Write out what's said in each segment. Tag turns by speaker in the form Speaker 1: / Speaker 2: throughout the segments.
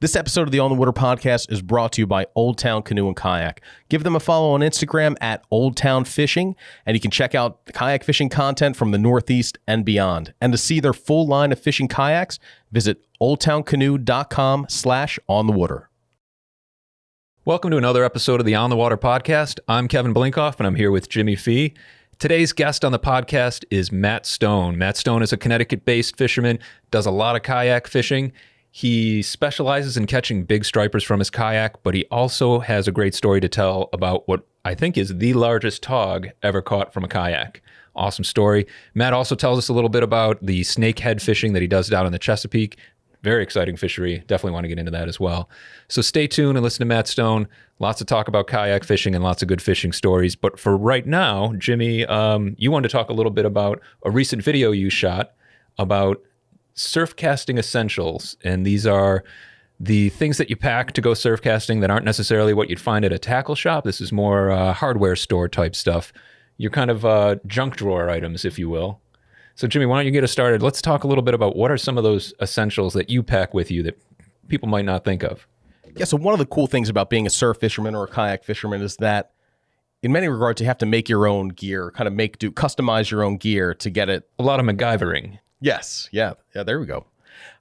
Speaker 1: This episode of the On the Water podcast is brought to you by Old Town Canoe and Kayak. Give them a follow on Instagram at Old Town Fishing, and you can check out the kayak fishing content from the Northeast and beyond. And to see their full line of fishing kayaks, visit oldtowncanoe.com/onthewater.
Speaker 2: Welcome to another episode of the On the Water podcast. I'm Kevin Blinkoff, and I'm here with Jimmy Fee. Today's guest on the podcast is Matt Stone. Matt Stone is a Connecticut-based fisherman, does a lot of kayak fishing. He specializes in catching big stripers from his kayak, but he also has a great story to tell about what I think is the largest tog ever caught from a kayak. Awesome story. Matt also tells us a little bit about the snakehead fishing that he does down in the Chesapeake. Very exciting fishery. Definitely want to get into that as well. So stay tuned and listen to Matt Stone. Lots to talk about kayak fishing and lots of good fishing stories. But for right now, Jimmy, you wanted to talk a little bit about a recent video you shot about surf casting essentials. And these are the things that you pack to go surf casting that aren't necessarily what you'd find at a tackle shop. This is more hardware store type stuff. Your kind of junk drawer items, if you will. So Jimmy, why don't you get us started? Let's talk a little bit about what are some of those essentials that you pack with you that people might not think of.
Speaker 1: Yeah, so one of the cool things about being a surf fisherman or a kayak fisherman is that in many regards, you have to make your own gear, kind of customize your own gear to get it.
Speaker 2: A lot of MacGyvering.
Speaker 1: Yes. Yeah, there we go.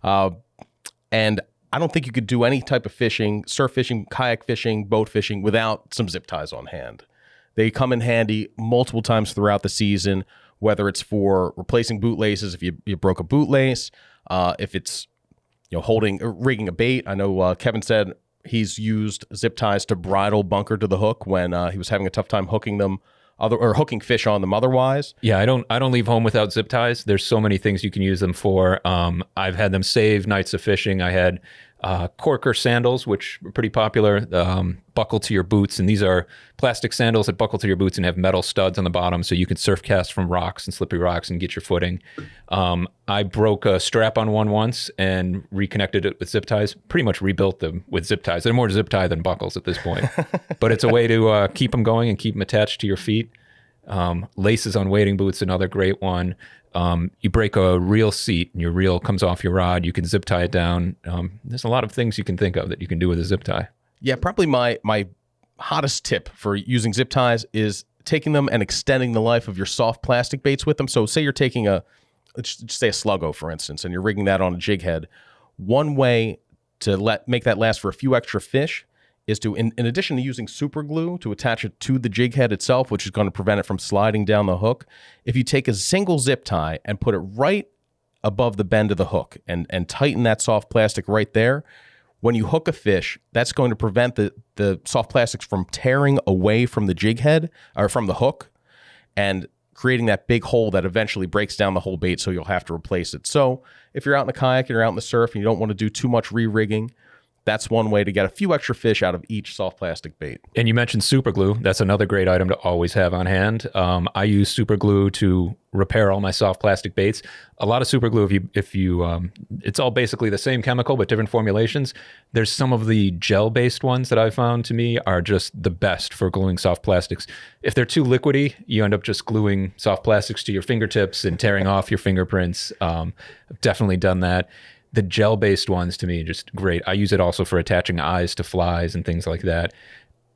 Speaker 1: And I don't think you could do any type of fishing, surf fishing, kayak fishing, boat fishing without some zip ties on hand. They come in handy multiple times throughout the season, whether it's for replacing bootlaces if you broke a bootlace, if it's rigging a bait. I know Kevin said he's used zip ties to bridle bunker to the hook when he was having a tough time hooking them hooking fish on them otherwise.
Speaker 2: Yeah, I don't leave home without zip ties. There's so many things you can use them for. I've had them save nights of fishing. I had corker sandals, which are pretty popular, buckle to your boots. And these are plastic sandals that buckle to your boots and have metal studs on the bottom so you can surf cast from rocks and slippery rocks and get your footing. I broke a strap on one once and reconnected it with zip ties. Pretty much rebuilt them with zip ties. They're more zip tie than buckles at this point. But it's a way to keep them going and keep them attached to your feet. Laces on wading boots, another great one. You break a reel seat and your reel comes off your rod. You can zip tie it down. There's a lot of things you can think of that you can do with a zip tie.
Speaker 1: Yeah, probably my hottest tip for using zip ties is taking them and extending the life of your soft plastic baits with them. So say you're taking let's just say a sluggo, for instance, and you're rigging that on a jig head. One way to make that last for a few extra fish is to, in addition to using super glue to attach it to the jig head itself, which is going to prevent it from sliding down the hook, if you take a single zip tie and put it right above the bend of the hook and tighten that soft plastic right there, when you hook a fish, that's going to prevent the soft plastics from tearing away from the jig head or from the hook and creating that big hole that eventually breaks down the whole bait, so you'll have to replace it. So if you're out in the kayak and you're out in the surf and you don't want to do too much re-rigging, that's one way to get a few extra fish out of each soft plastic bait. And
Speaker 2: you mentioned super glue. That's another great item to always have on hand. I use super glue to repair all my soft plastic baits. A lot of super glue, if you it's all basically the same chemical but different formulations. There's some of the gel-based ones that I found to me are just the best for gluing soft plastics. If they're too liquidy, you end up just gluing soft plastics to your fingertips and tearing off your fingerprints. I've definitely done that. The gel-based ones, to me, just great. I use it also for attaching eyes to flies and things like that.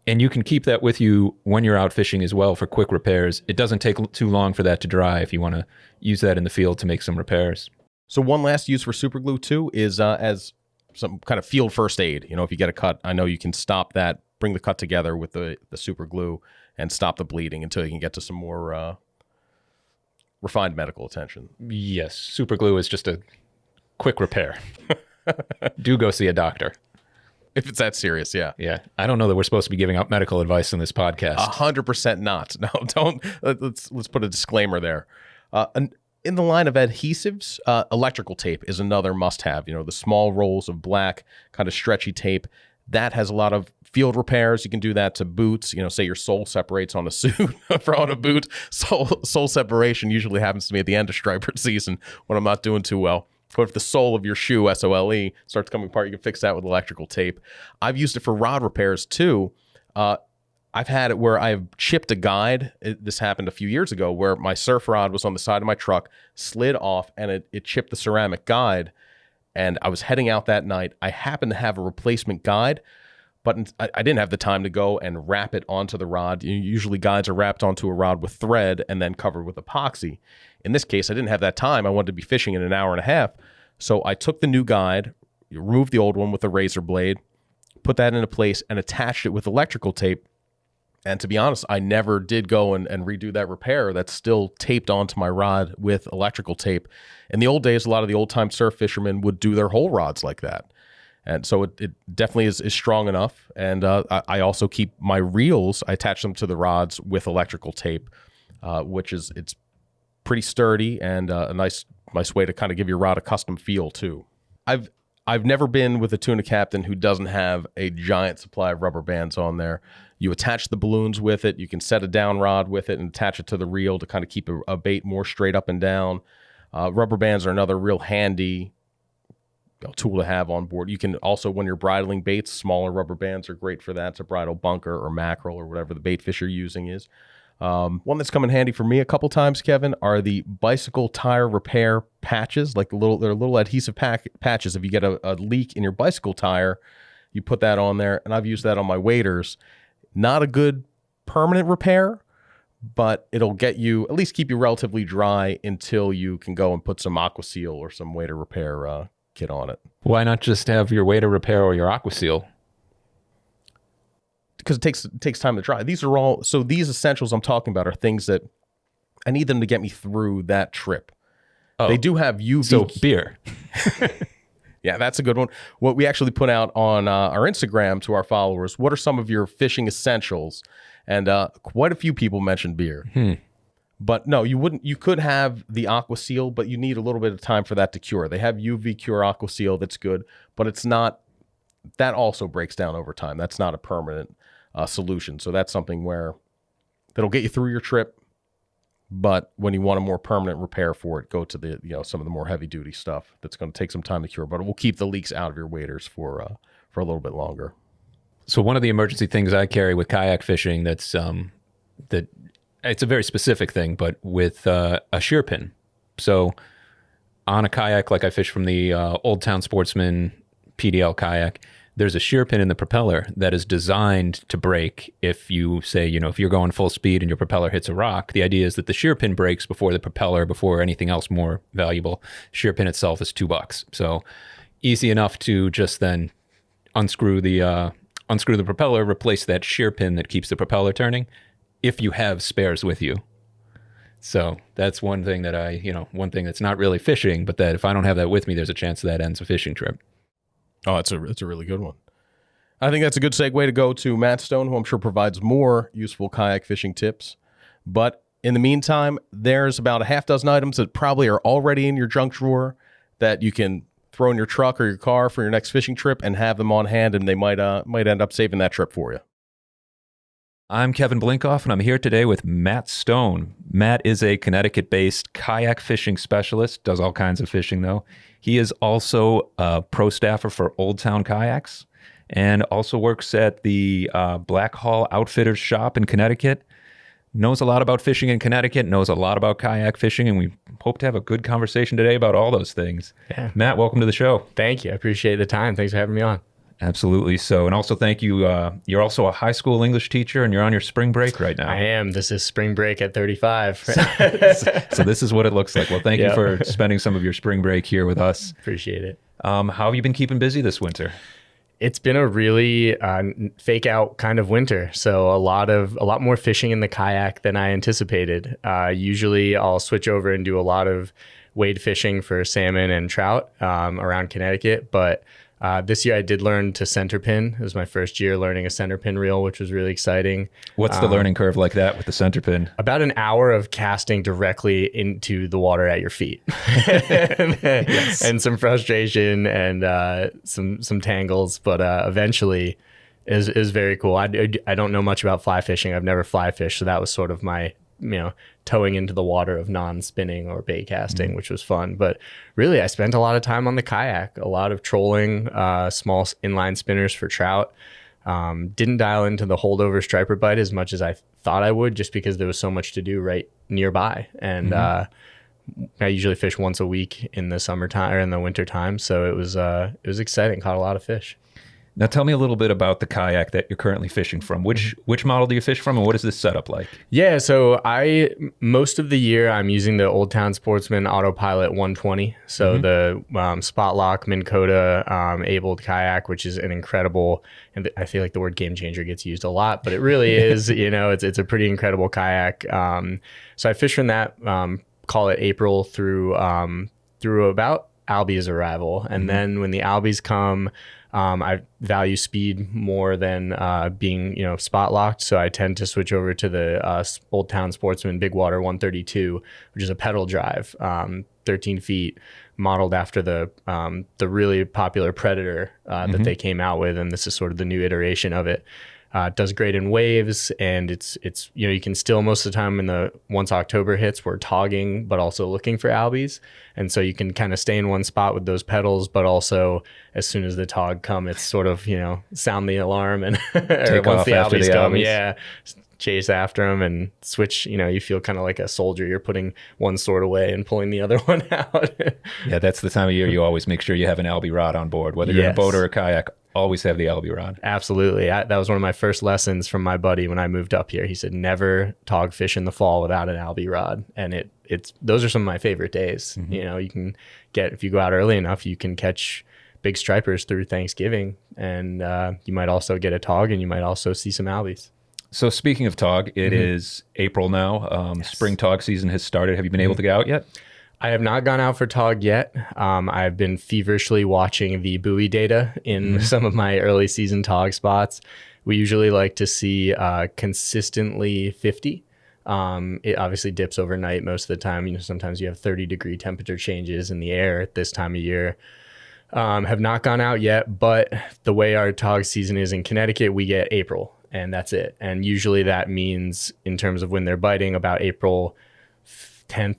Speaker 2: And you can keep that with you when you're out fishing as well for quick repairs. It doesn't take too long for that to dry if you want to use that in the field to make some repairs.
Speaker 1: So one last use for super glue, too, is as some kind of field first aid. If you get a cut, I know you can stop that, bring the cut together with the super glue and stop the bleeding until you can get to some more refined medical attention.
Speaker 2: Yes, super glue is just a quick repair. Do go see a doctor.
Speaker 1: If it's that serious, yeah.
Speaker 2: Yeah. I don't know that we're supposed to be giving out medical advice in this podcast.
Speaker 1: 100% not. No, don't. Let's put a disclaimer there. In the line of adhesives, electrical tape is another must-have. The small rolls of black, kind of stretchy tape. That has a lot of field repairs. You can do that to boots. Say your sole separates on a suit on a boot. Sole separation usually happens to me at the end of striper season when I'm not doing too well. But if the sole of your shoe, SOLE, starts coming apart, you can fix that with electrical tape. I've used it for rod repairs too. I've had it where I've chipped a guide. This happened a few years ago where my surf rod was on the side of my truck, slid off, and it chipped the ceramic guide. and I was heading out that night. I happened to have a replacement guide, but I didn't have the time to go and wrap it onto the rod. Usually guides are wrapped onto a rod with thread and then covered with epoxy. In this case, I didn't have that time. I wanted to be fishing in an hour and a half. So I took the new guide, removed the old one with a razor blade, put that into place, and attached it with electrical tape. And to be honest, I never did go and redo that repair. That's still taped onto my rod with electrical tape. In the old days, a lot of the old-time surf fishermen would do their whole rods like that. And so it definitely is strong enough. And I also keep my reels, I attach them to the rods with electrical tape, it's pretty sturdy and a nice way to kind of give your rod a custom feel too. I've never been with a tuna captain who doesn't have a giant supply of rubber bands on there. You attach the balloons with it. You can set a down rod with it and attach it to the reel to kind of keep a bait more straight up and down. Rubber bands are another real handy tool to have on board. You can also, when you're bridling baits, smaller rubber bands are great for that, to bridle bunker or mackerel or whatever the bait fish you're using is. One that's come in handy for me a couple times, Kevin, are the bicycle tire repair patches. They're little adhesive patches. If you get a leak in your bicycle tire, you put that on there, and I've used that on my waders. Not a good permanent repair, but it'll get you, at least keep you relatively dry until you can go and put some Aquaseal or some wader repair kit on it.
Speaker 2: Why not just have your wader repair or your Aquaseal?
Speaker 1: Because it takes time to dry. These essentials I'm talking about are things that I need them to get me through that trip. Oh, they do have UV.
Speaker 2: So beer.
Speaker 1: Yeah, that's a good one. What we actually put out on our Instagram to our followers, what are some of your fishing essentials? And quite a few people mentioned beer. But no, you wouldn't. You could have the Aquaseal, but you need a little bit of time for that to cure. They have UV Cure Aquaseal that's good, but it's not. That also breaks down over time. That's not a permanent solution. So that's something that'll get you through your trip. But when you want a more permanent repair for it, go to the some of the more heavy duty stuff that's going to take some time to cure. But it will keep the leaks out of your waders for a little bit longer.
Speaker 2: So one of the emergency things I carry with kayak fishing that's that it's a very specific thing, but with a shear pin. So on a kayak, like I fish from the Old Town Sportsman PDL kayak, there's a shear pin in the propeller that is designed to break if you say, if you're going full speed and your propeller hits a rock. The idea is that the shear pin breaks before the propeller, before anything else more valuable. Shear pin itself is $2. So easy enough to just then unscrew the propeller, replace that shear pin that keeps the propeller turning, if you have spares with you. So that's one thing that one thing that's not really fishing, but that if I don't have that with me, there's a chance that ends a fishing trip.
Speaker 1: Oh, it's a really good one. I think that's a good segue to go to Matt Stone, who I'm sure provides more useful kayak fishing tips. But in the meantime, there's about a half dozen items that probably are already in your junk drawer that you can throw in your truck or your car for your next fishing trip and have them on hand, and they might end up saving that trip for you.
Speaker 2: I'm Kevin Blinkoff, and I'm here today with Matt Stone. Matt is a Connecticut-based kayak fishing specialist, does all kinds of fishing, though. He is also a pro staffer for Old Town Kayaks and also works at the Black Hall Outfitters shop in Connecticut. Knows a lot about fishing in Connecticut, knows a lot about kayak fishing, and we hope to have a good conversation today about all those things.
Speaker 3: Yeah.
Speaker 2: Matt, welcome to the show.
Speaker 3: Thank you. I appreciate the time. Thanks for having me on.
Speaker 2: Absolutely. So, and also thank you. You're also a high school English teacher, and you're on your spring break right now.
Speaker 3: I am. This is spring break at 35.
Speaker 2: So this is what it looks like. Well, thank you for spending some of your spring break here with us.
Speaker 3: Appreciate it.
Speaker 2: How have you been keeping busy this winter?
Speaker 3: It's been a really fake out kind of winter. So a lot more fishing in the kayak than I anticipated. Usually I'll switch over and do a lot of wade fishing for salmon and trout around Connecticut, but this year I did learn to center pin. It was my first year learning a center pin reel, which was really exciting.
Speaker 2: What's the learning curve like that with the center pin?
Speaker 3: About an hour of casting directly into the water at your feet.
Speaker 2: Yes.
Speaker 3: And some frustration and some tangles, but eventually is very cool. I don't know much about fly fishing. I've never fly fished, so that was sort of my towing into the water of non-spinning or bait casting, which was fun. But really, I spent a lot of time on the kayak, a lot of trolling, small inline spinners for trout. Didn't dial into the holdover striper bite as much as I thought I would, just because there was so much to do right nearby. And I usually fish once a week in the summertime or in the winter time. So it was exciting. Caught a lot of fish.
Speaker 2: Now tell me a little bit about the kayak that you're currently fishing from. Which model do you fish from, and what is this setup like?
Speaker 3: Yeah, so most of the year I'm using the Old Town Sportsman Autopilot 120. So the Spot Lock Minn Kota abled kayak, which is an incredible, and I feel like the word game changer gets used a lot, but it really is. It's a pretty incredible kayak. So I fish from that, call it April through about albies arrival, and then when the albies come. I value speed more than being, spot locked. So I tend to switch over to the Old Town Sportsman Big Water 132, which is a pedal drive, 13 feet, modeled after the really popular Predator that they came out with. And this is sort of the new iteration of it. It does great in waves, and it's you can still, most of the time once October hits, we're togging but also looking for albies, and so you can kind of stay in one spot with those pedals, but also as soon as the tog come, it's sort of sound the alarm and or once the albies come, chase after them and switch. You feel kind of like a soldier. You're putting one sword away and pulling the other one out.
Speaker 2: Yeah, that's the time of year you always make sure you have an albie rod on board, whether you're in a boat or a kayak. Always have the albie rod.
Speaker 3: Absolutely. That was one of my first lessons from my buddy when I moved up here. He said, never tog fish in the fall without an albie rod. And those are some of my favorite days. You can if you go out early enough, you can catch big stripers through Thanksgiving, and you might also get a tog, and you might also see some albies.
Speaker 2: So speaking of tog, it is April now. Spring tog season has started. Have you been able to get out yet?
Speaker 3: I have not gone out for tog yet. I've been feverishly watching the buoy data in some of my early season tog spots. We usually like to see consistently 50. It obviously dips overnight most of the time. Sometimes you have 30-degree temperature changes in the air at this time of year. Have not gone out yet, but the way our tog season is in Connecticut, we get April, and that's it. And usually that means, in terms of when they're biting, about April 10th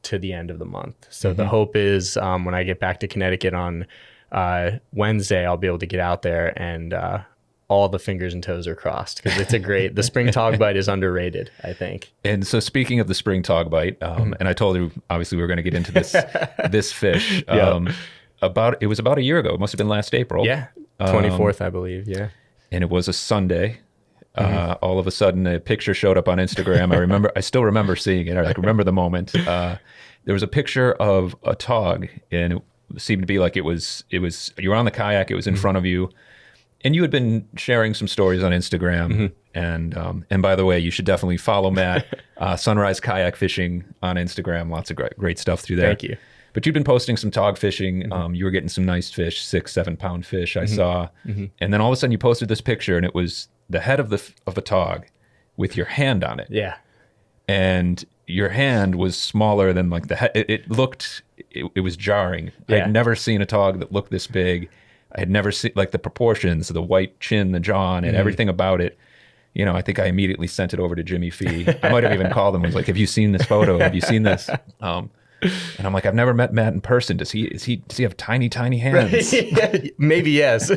Speaker 3: to the end of the month. So the hope is when I get back to Connecticut on Wednesday, I'll be able to get out there and all the fingers and toes are crossed, because it's the spring tog bite is underrated, I think.
Speaker 2: And so speaking of the spring tog bite, and I told you, obviously we were going to get into this fish. It was about a year ago. It must have been last April.
Speaker 3: Yeah. 24th, I believe. Yeah.
Speaker 2: And it was a Sunday. All of a sudden a picture showed up on Instagram. I still remember seeing it. I remember the moment. There was a picture of a tog, and it seemed to be like it was you were on the kayak, it was in front of you, and you had been sharing some stories on Instagram. And by the way, you should definitely follow Matt, Sunrise Kayak Fishing on Instagram. Lots of great stuff through there.
Speaker 3: Thank you.
Speaker 2: But you've been posting some tog fishing. You were getting some nice fish, 6-7 pound fish I saw. And then all of a sudden you posted this picture, and it was the head of a tog with your hand on it.
Speaker 3: Yeah.
Speaker 2: And your hand was smaller than like the head. It was jarring.
Speaker 3: Yeah.
Speaker 2: I had never seen a tog that looked this big. I had never seen, like, the proportions, the white chin, the jaw, and everything about it. I think I immediately sent it over to Jimmy Fee. I might have even called him and was like, have you seen this photo? Have you seen this? And I'm like, I've never met Matt in person. Does he have tiny, tiny hands?
Speaker 3: Right. Maybe yes.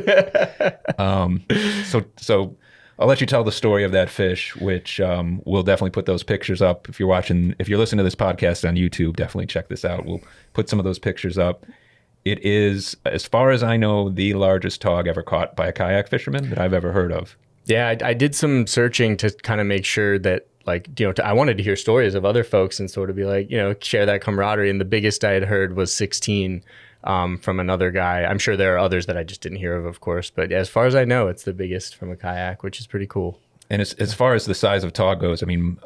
Speaker 2: So I'll let you tell the story of that fish, which we'll definitely put those pictures up. If you're listening to this podcast on YouTube, definitely check this out. We'll put some of those pictures up. It is, as far as I know, the largest tog ever caught by a kayak fisherman that I've ever heard of. Yeah,
Speaker 3: I did some searching to kind of make sure that, I wanted to hear stories of other folks and sort of be like, share that camaraderie. And the biggest I had heard was 16 from another guy. I'm sure there are others that I just didn't hear of course. But as far as I know, it's the biggest from a kayak, which is pretty cool.
Speaker 2: And as far as the size of tog goes, I mean,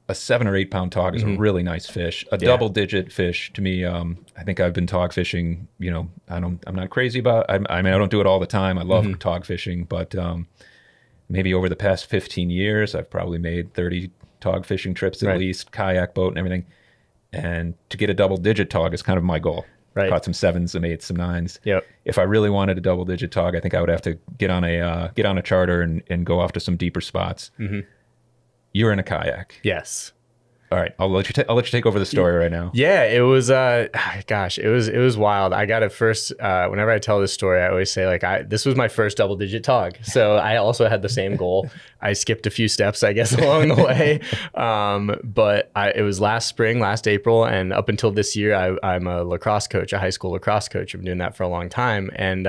Speaker 2: a 7 or 8 pound tog is a really nice fish. A double-digit fish, to me, I think I've been tog fishing. I'm not crazy about. I mean, I don't do it all the time. I love tog fishing, but maybe over the past 15 years, I've probably made 30 tog fishing trips at least, kayak, boat, and everything. And to get a double-digit tog is kind of my goal.
Speaker 3: Right.
Speaker 2: Caught some 7s, some 8s, some 9s.
Speaker 3: Yep.
Speaker 2: If I really wanted a double-digit tog, I think I would have to get on a charter and go off to some deeper spots. You're in a kayak.
Speaker 3: Yes.
Speaker 2: All right, I'll let you take over the story right now.
Speaker 3: Yeah, it was gosh, it was wild. I got it first whenever I tell this story, I always say like this was my first double digit tog. So I also had the same goal. I skipped a few steps, I guess, along the way. But it was last spring, last April, and up until this year I'm a lacrosse coach, a high school lacrosse coach. I've been doing that for a long time. And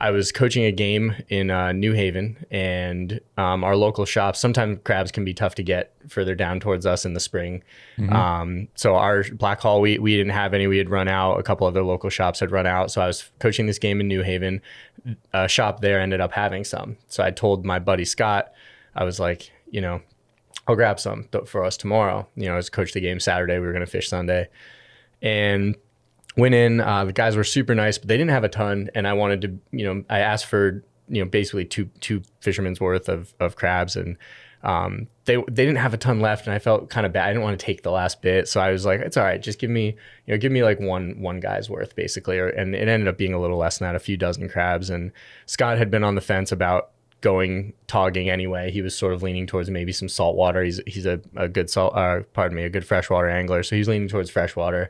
Speaker 3: I was coaching a game in New Haven, and our local shops, sometimes crabs can be tough to get further down towards us in the spring. So our Black Hall, we didn't have any. We had run out. A couple other local shops had run out. So I was coaching this game in New Haven. A shop there ended up having some. So I told my buddy Scott, I was like, I'll grab some for us tomorrow. I was coach the game Saturday. We were going to fish Sunday. And went in, the guys were super nice, but they didn't have a ton. And I wanted to, I asked for, basically two fishermen's worth of crabs, and they didn't have a ton left, and I felt kind of bad. I didn't want to take the last bit. So I was like, it's all right. Just give me like one guy's worth basically. And it ended up being a little less than that, a few dozen crabs. And Scott had been on the fence about going togging anyway. He was sort of leaning towards maybe some saltwater. He's a good a good freshwater angler. So he's leaning towards freshwater.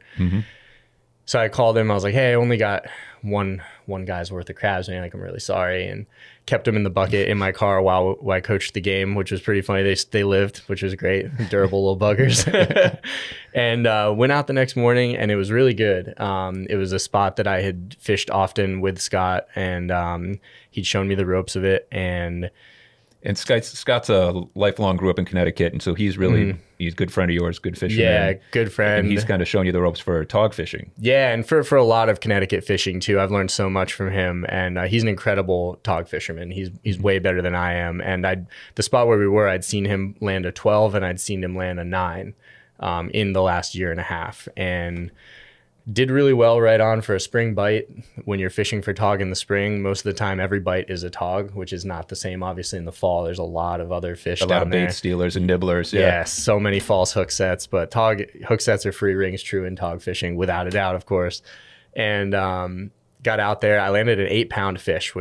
Speaker 3: So I called him. I was like, hey, I only got one guy's worth of crabs, man. Like, I'm really sorry. And kept them in the bucket in my car while I coached the game, which was pretty funny. They lived, which was great. Durable little buggers. And went out the next morning, and it was really good. It was a spot that I had fished often with Scott, and he'd shown me the ropes of it.
Speaker 2: And Scott's a lifelong, grew up in Connecticut, and so he's really he's a good friend of yours, good fisherman.
Speaker 3: Yeah, good friend.
Speaker 2: And he's kind of shown you the ropes for tog fishing.
Speaker 3: Yeah, and for a lot of Connecticut fishing too. I've learned so much from him, and he's an incredible tog fisherman. He's way better than I am. And the spot where we were, I'd seen him land a 12, and I'd seen him land a 9 in the last year and a half, and did really well right on for a spring bite. When you're fishing for tog in the spring, most of the time every bite is a tog, which is not the same obviously in the fall. There's a lot of other fish down there. A lot of
Speaker 2: bait stealers and nibblers.
Speaker 3: Yeah, so many false hook sets, but tog hook sets are free rings true in tog fishing, without a doubt, of course. And got out there. I landed an 8-pound fish,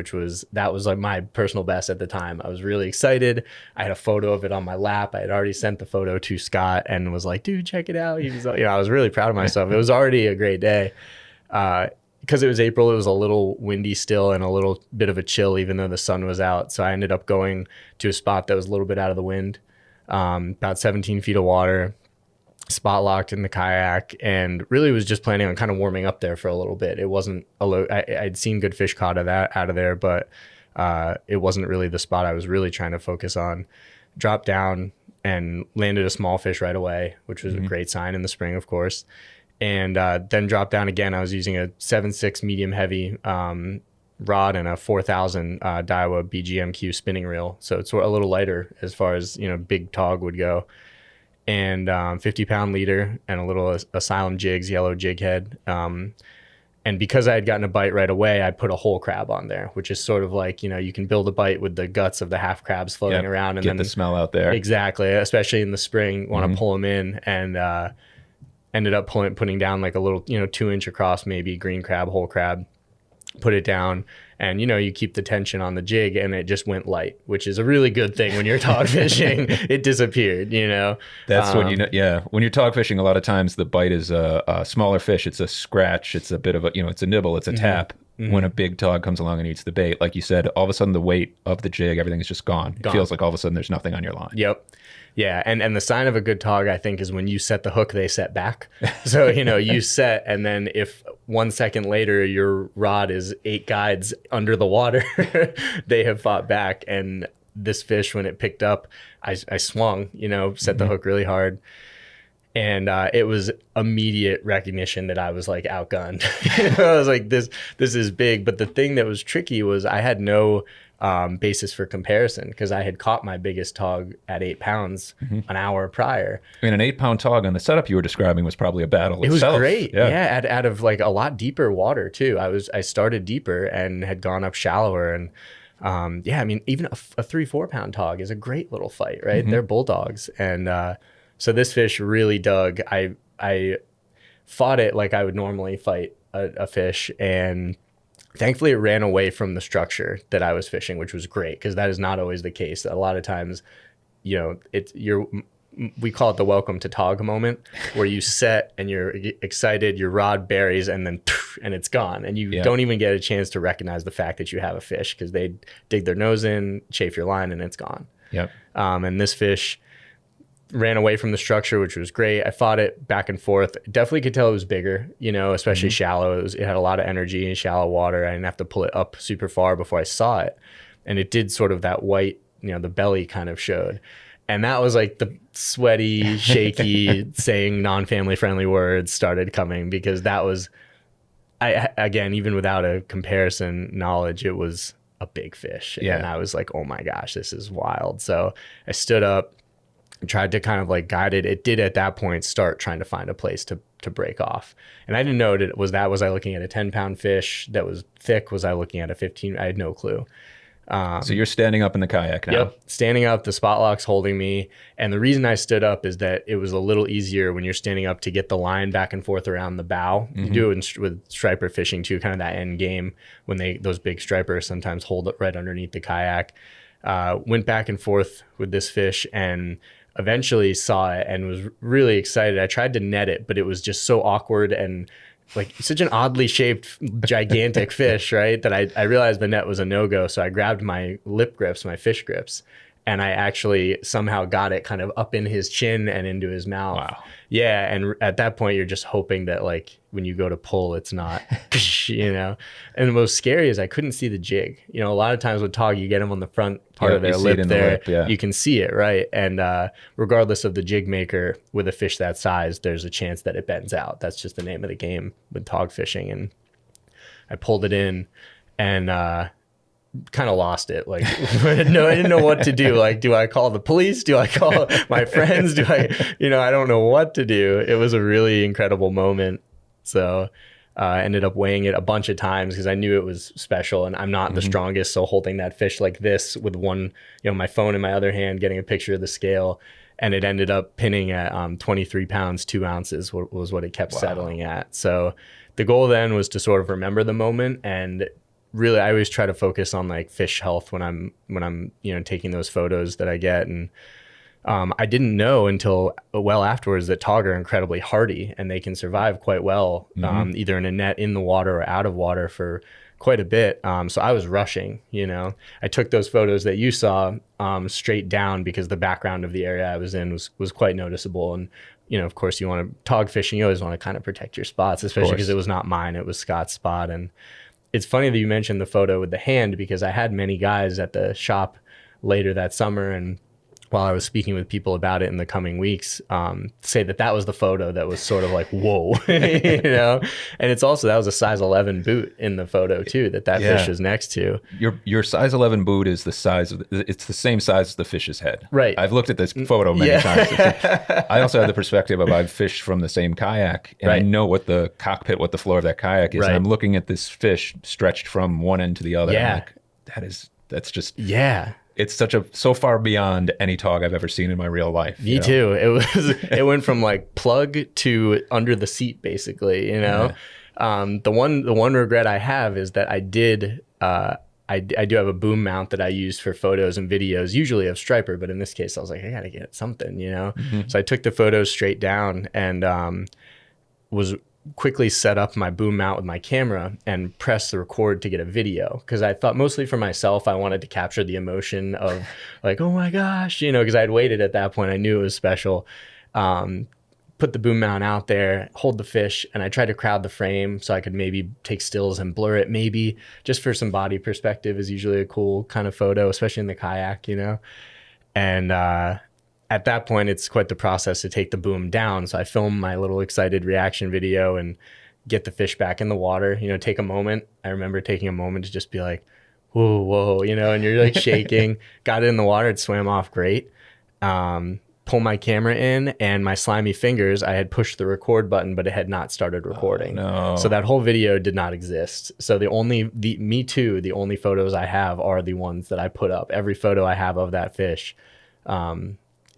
Speaker 3: that was like my personal best at the time. I was really excited. I had a photo of it on my lap. I had already sent the photo to Scott and was like, dude, check it out. He was, I was really proud of myself. It was already a great day. Because it was April, it was a little windy still and a little bit of a chill, even though the sun was out. So I ended up going to a spot that was a little bit out of the wind, about 17 feet of water, spot locked in the kayak, and really was just planning on kind of warming up there for a little bit. It wasn't I'd seen good fish caught out of there, but it wasn't really the spot I was really trying to focus on. Dropped down and landed a small fish right away, which was a great sign in the spring, of course. And then dropped down again. I was using a 7.6 medium heavy rod and a 4,000 Daiwa BGMQ spinning reel. So it's a little lighter as far as, big tog would go. And 50-pound leader and a little Asylum Jigs, yellow jig head. And because I had gotten a bite right away, I put a whole crab on there, which is sort of like, you can build a bite with the guts of the half crabs floating around. And
Speaker 2: get
Speaker 3: then
Speaker 2: the smell out there.
Speaker 3: Exactly. Especially in the spring, want to pull them in. And ended up putting down like a little, 2-inch across maybe green crab, whole crab, put it down. And, you keep the tension on the jig, and it just went light, which is a really good thing when you're tog fishing. It disappeared,
Speaker 2: That's when when you're tog fishing, a lot of times the bite is a smaller fish. It's a scratch. It's a bit of it's a nibble. It's a tap. When a big tog comes along and eats the bait, like you said, all of a sudden the weight of the jig, everything is just gone. It feels like all of a sudden there's nothing on your line.
Speaker 3: Yep. Yeah, and the sign of a good tog, I think, is when you set the hook, they set back. So, you set, and then if 1 second later your rod is 8 guides under the water, they have fought back. And this fish, when it picked up, I swung, set the hook really hard. And it was immediate recognition that I was like outgunned. I was like, this is big. But the thing that was tricky was I had no basis for comparison, because I had caught my biggest tog at 8 pounds an hour prior.
Speaker 2: I mean, an 8-pound tog on the setup you were describing was probably a battle
Speaker 3: itself. It was great.
Speaker 2: Yeah,
Speaker 3: out of like a lot deeper water too. I started deeper and had gone up shallower, and I mean, even a 3-4 pound tog is a great little fight, right? They're bulldogs. And so this fish really dug. I fought it like I would normally fight a fish, and thankfully it ran away from the structure that I was fishing, which was great, because that is not always the case. A lot of times, you're we call it the welcome to tog moment, where you set and you're excited, your rod buries, and then and it's gone, and you don't even get a chance to recognize the fact that you have a fish, because they dig their nose in, chafe your line, and it's gone.
Speaker 2: Yep.
Speaker 3: And this fish ran away from the structure, which was great. I fought it back and forth. Definitely could tell it was bigger, you know, especially shallow. It had a lot of energy in shallow water. I didn't have to pull it up super far before I saw it. And it did sort of that white, you know, the belly kind of showed. And that was like the sweaty, shaky, saying non-family friendly words started coming, because that was, again, even without a comparison knowledge, it was a big fish.
Speaker 2: Yeah.
Speaker 3: And I was like, oh my gosh, this is wild. So I stood up, tried to kind of like guide it. It did at that point start trying to find a place to break off. And I didn't know was I looking at a 10-pound fish that was thick? Was I looking at a 15? I had no clue.
Speaker 2: So you're standing up in the kayak now.
Speaker 3: Yep. Standing up, the spot lock's holding me. And the reason I stood up is that it was a little easier when you're standing up to get the line back and forth around the bow. You do it with striper fishing too, kind of that end game when those big stripers sometimes hold it right underneath the kayak. Went back and forth with this fish and eventually saw it and was really excited. I tried to net it, but it was just so awkward and like such an oddly shaped, gigantic fish, right? That I realized the net was a no-go. So I grabbed my lip grips, my fish grips, and I actually somehow got it kind of up in his chin and into his mouth.
Speaker 2: Wow.
Speaker 3: Yeah. And at that point, you're just hoping that like when you go to pull, it's not, you know. And the most scary is I couldn't see the jig. You know, a lot of times with tog, you get them on the front part of their lip there. You can see it, right? And regardless of the jig maker, with a fish that size, there's a chance that it bends out. That's just the name of the game with tog fishing. And I pulled it in and kind of lost it. Like, I didn't know what to do. Like, do I call the police? Do I call my friends? I don't know what to do. It was a really incredible moment. So I ended up weighing it a bunch of times because I knew it was special, and I'm not the strongest. So holding that fish like this with one, my phone in my other hand, getting a picture of the scale, and it ended up pinning at 23 pounds, 2 ounces was what it kept settling at. So the goal then was to sort of remember the moment, and really I always try to focus on like fish health when I'm taking those photos that I get. And I didn't know until well afterwards that tog are incredibly hardy and they can survive quite well, either in a net in the water or out of water for quite a bit. So I was rushing, I took those photos that you saw straight down because the background of the area I was in was quite noticeable. And, of course you want to tog fishing, you always want to kind of protect your spots, especially because it was not mine, it was Scott's spot. And it's funny that you mentioned the photo with the hand, because I had many guys at the shop later that summer, and while I was speaking with people about it in the coming weeks, say that was the photo that was sort of like, whoa, And it's also, that was a size 11 boot in the photo too, that fish is next to.
Speaker 2: Your size 11 boot is it's the same size as the fish's head.
Speaker 3: Right.
Speaker 2: I've looked at this photo many times. I also have the perspective of I've fished from the same kayak, and I know what the floor of that kayak is. And I'm looking at this fish stretched from one end to the other.
Speaker 3: Yeah.
Speaker 2: I'm like, that's just.
Speaker 3: Yeah.
Speaker 2: It's so far beyond any tog I've ever seen in my real life.
Speaker 3: Me too. It went from like plug to under the seat, basically, The one regret I have is that I do have a boom mount that I use for photos and videos, usually of striper, but in this case I was like, I gotta get something, So I took the photos straight down and was quickly set up my boom mount with my camera and press the record to get a video, because I thought mostly for myself I wanted to capture the emotion of like, oh my gosh, because I had waited at that point, I knew it was special. Put the boom mount out there, hold the fish, and I tried to crowd the frame so I could maybe take stills and blur it, maybe just for some body perspective is usually a cool kind of photo, especially in the kayak, and at that point, it's quite the process to take the boom down. So I film my little excited reaction video and get the fish back in the water, take a moment. I remember taking a moment to just be like, whoa, and you're like shaking, got it in the water. It swam off great. Pull my camera in, and my slimy fingers, I had pushed the record button, but it had not started recording.
Speaker 2: Oh, no. So
Speaker 3: that whole video did not exist. So the only photos I have are the ones that I put up. Every photo I have of that fish,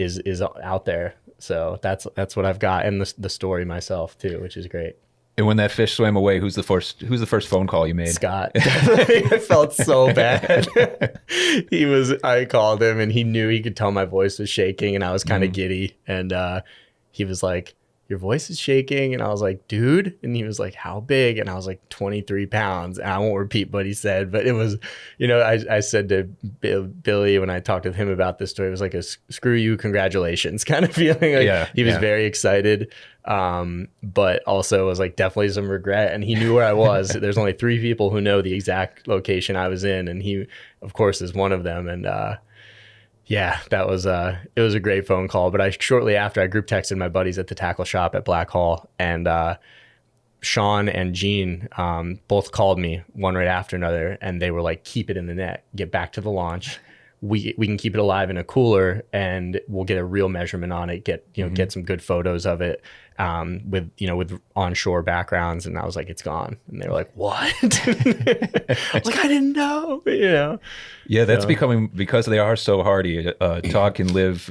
Speaker 3: is out there. So that's what I've got, and the story myself too, which is great.
Speaker 2: And when that fish swam away, who's the first phone call you made?
Speaker 3: Scott. I felt so bad. I called him and he knew, he could tell my voice was shaking and I was kind of giddy. And he was like, your voice is shaking. And I was like, dude. And he was like, how big? And I was like, 23 pounds. And I won't repeat what he said, but it was, I said to Billy when I talked with him about this story, it was like a screw you, congratulations kind of feeling. Like he was very excited. But also was like definitely some regret, and he knew where I was. There's only 3 people who know the exact location I was in, and he of course is one of them. And that was it was a great phone call. But shortly after I group texted my buddies at the tackle shop at Black Hall, and Sean and Gene both called me one right after another, and they were like, keep it in the net, get back to the launch. We can keep it alive in a cooler and we'll get a real measurement on it, get some good photos of it with onshore backgrounds. And I was like, it's gone. And they were like, what? I was like, I didn't know,
Speaker 2: Yeah, that's becoming, because they are so hardy, Todd can live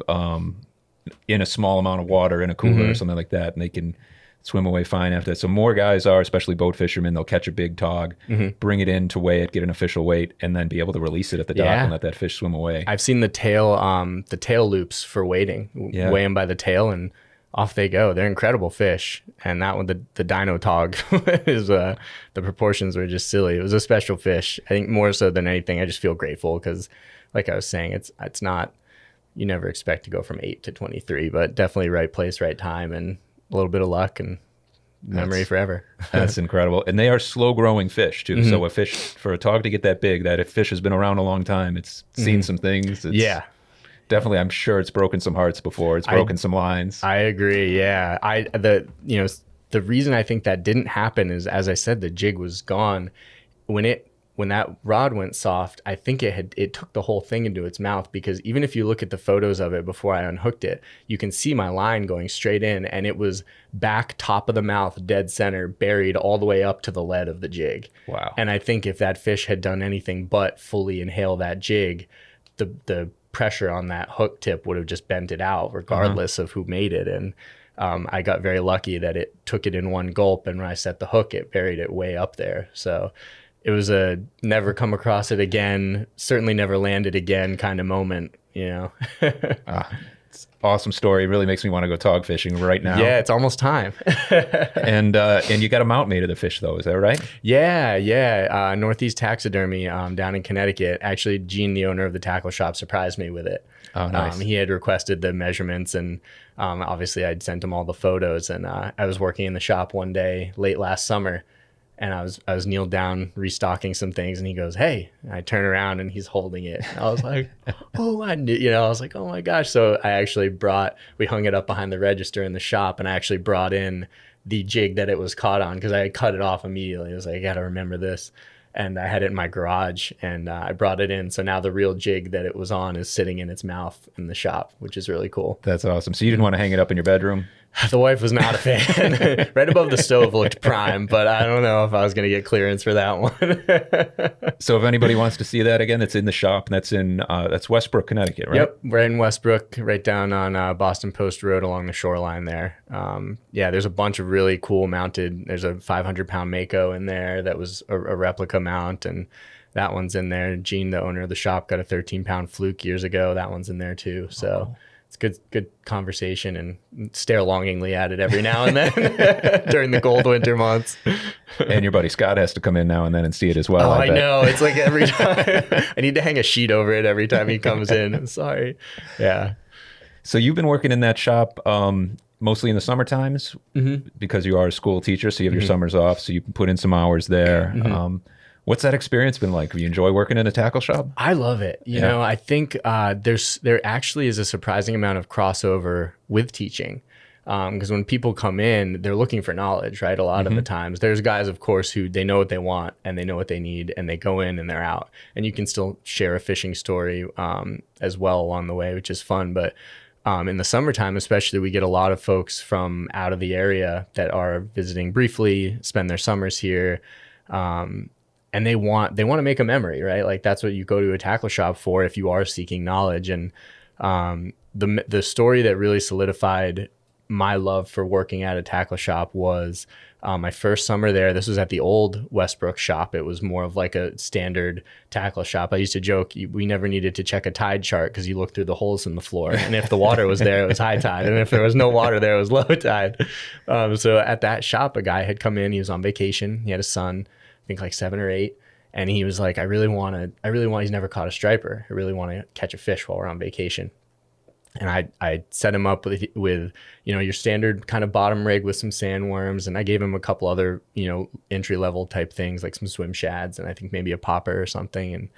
Speaker 2: in a small amount of water in a cooler or something like that, and they can swim away fine after that. So more guys are, especially boat fishermen, they'll catch a big tog, bring it in to weigh it, get an official weight, and then be able to release it at the dock and let that fish swim away.
Speaker 3: I've seen the tail loops for weighting, weigh them by the tail, and off they go. They're incredible fish. And that one, the dino tog, is the proportions were just silly. It was a special fish. I think more so than anything, I just feel grateful because, like I was saying, it's not, you never expect to go from 8 to 23, but definitely right place, right time, and a little bit of luck and memory forever.
Speaker 2: That's incredible. And they are slow growing fish too. So a fish, for a tog to get that big, that if fish has been around a long time, it's seen some things. It's definitely, I'm sure it's broken some hearts before. It's broken some lines.
Speaker 3: I agree. Yeah. The reason I think that didn't happen is, as I said, the jig was gone. When that rod went soft, I think it took the whole thing into its mouth, because even if you look at the photos of it before I unhooked it, you can see my line going straight in, and it was back top of the mouth, dead center, buried all the way up to the lead of the jig.
Speaker 2: Wow.
Speaker 3: And I think if that fish had done anything but fully inhale that jig, the pressure on that hook tip would have just bent it out regardless of who made it. And I got very lucky that it took it in one gulp, and when I set the hook, it buried it way up there. So it was a never come across it again, certainly never landed again kind of moment,
Speaker 2: It's an awesome story. It really makes me want to go tog fishing right now.
Speaker 3: Yeah, it's almost time.
Speaker 2: And you got a mount made of the fish though, is that right?
Speaker 3: Yeah. Northeast Taxidermy down in Connecticut. Actually, Gene, the owner of the tackle shop, surprised me with it.
Speaker 2: Oh, nice.
Speaker 3: He had requested the measurements, and obviously I'd sent him all the photos, and I was working in the shop one day late last summer, and I was kneeled down restocking some things, and he goes, hey, and I turn around and he's holding it. I was like, oh, I knew, I was like, oh my gosh. So I actually we hung it up behind the register in the shop, and I actually brought in the jig that it was caught on, because I had cut it off immediately. I was like, I got to remember this. And I had it in my garage, and I brought it in. So now the real jig that it was on is sitting in its mouth in the shop, which is really cool.
Speaker 2: That's awesome. So you didn't want to hang it up in your bedroom?
Speaker 3: The wife was not a fan. Right above the stove looked prime, but I don't know if I was going to get clearance for that one.
Speaker 2: So if anybody wants to see that again, it's in the shop, and that's Westbrook, Connecticut, right?
Speaker 3: Yep, right in Westbrook, right down on Boston Post Road along the shoreline there. There's a bunch of really cool mounted. There's a 500-pound Mako in there that was a replica mount, and that one's in there. Gene, the owner of the shop, got a 13-pound fluke years ago. That one's in there too. So. It's good conversation, and stare longingly at it every now and then during the cold winter months.
Speaker 2: And your buddy Scott has to come in now and then and see it as well.
Speaker 3: Oh, I know. It's like every time. I need to hang a sheet over it every time he comes in. I'm sorry. Yeah.
Speaker 2: So you've been working in that shop mostly in the summer times because you are a school teacher, so you have your summers off, so you can put in some hours there. What's that experience been like? Do you enjoy working in a tackle shop?
Speaker 3: I love it. You know, I think there actually is a surprising amount of crossover with teaching. Because when people come in, they're looking for knowledge, right? A lot of the times. There's guys, of course, who they know what they want and they know what they need, and they go in and they're out. And you can still share a fishing story as well along the way, which is fun. But in the summertime, especially, we get a lot of folks from out of the area that are visiting briefly, spend their summers here. And they want to make a memory, right? Like that's what you go to a tackle shop for if you are seeking knowledge. And the story that really solidified my love for working at a tackle shop was my first summer there. This was at the old Westbrook shop. It was more of like a standard tackle shop. I used to joke we never needed to check a tide chart because you looked through the holes in the floor. And if the water was there, it was high tide. And if there was no water there, it was low tide. So at that shop, a guy had come in. He was on vacation. He had a son, I think like 7 or 8. And he was like, he's never caught a striper. I really want to catch a fish while we're on vacation. And I set him up with your standard kind of bottom rig with some sandworms. And I gave him a couple other, entry level type things like some swim shads and I think maybe a popper or something, and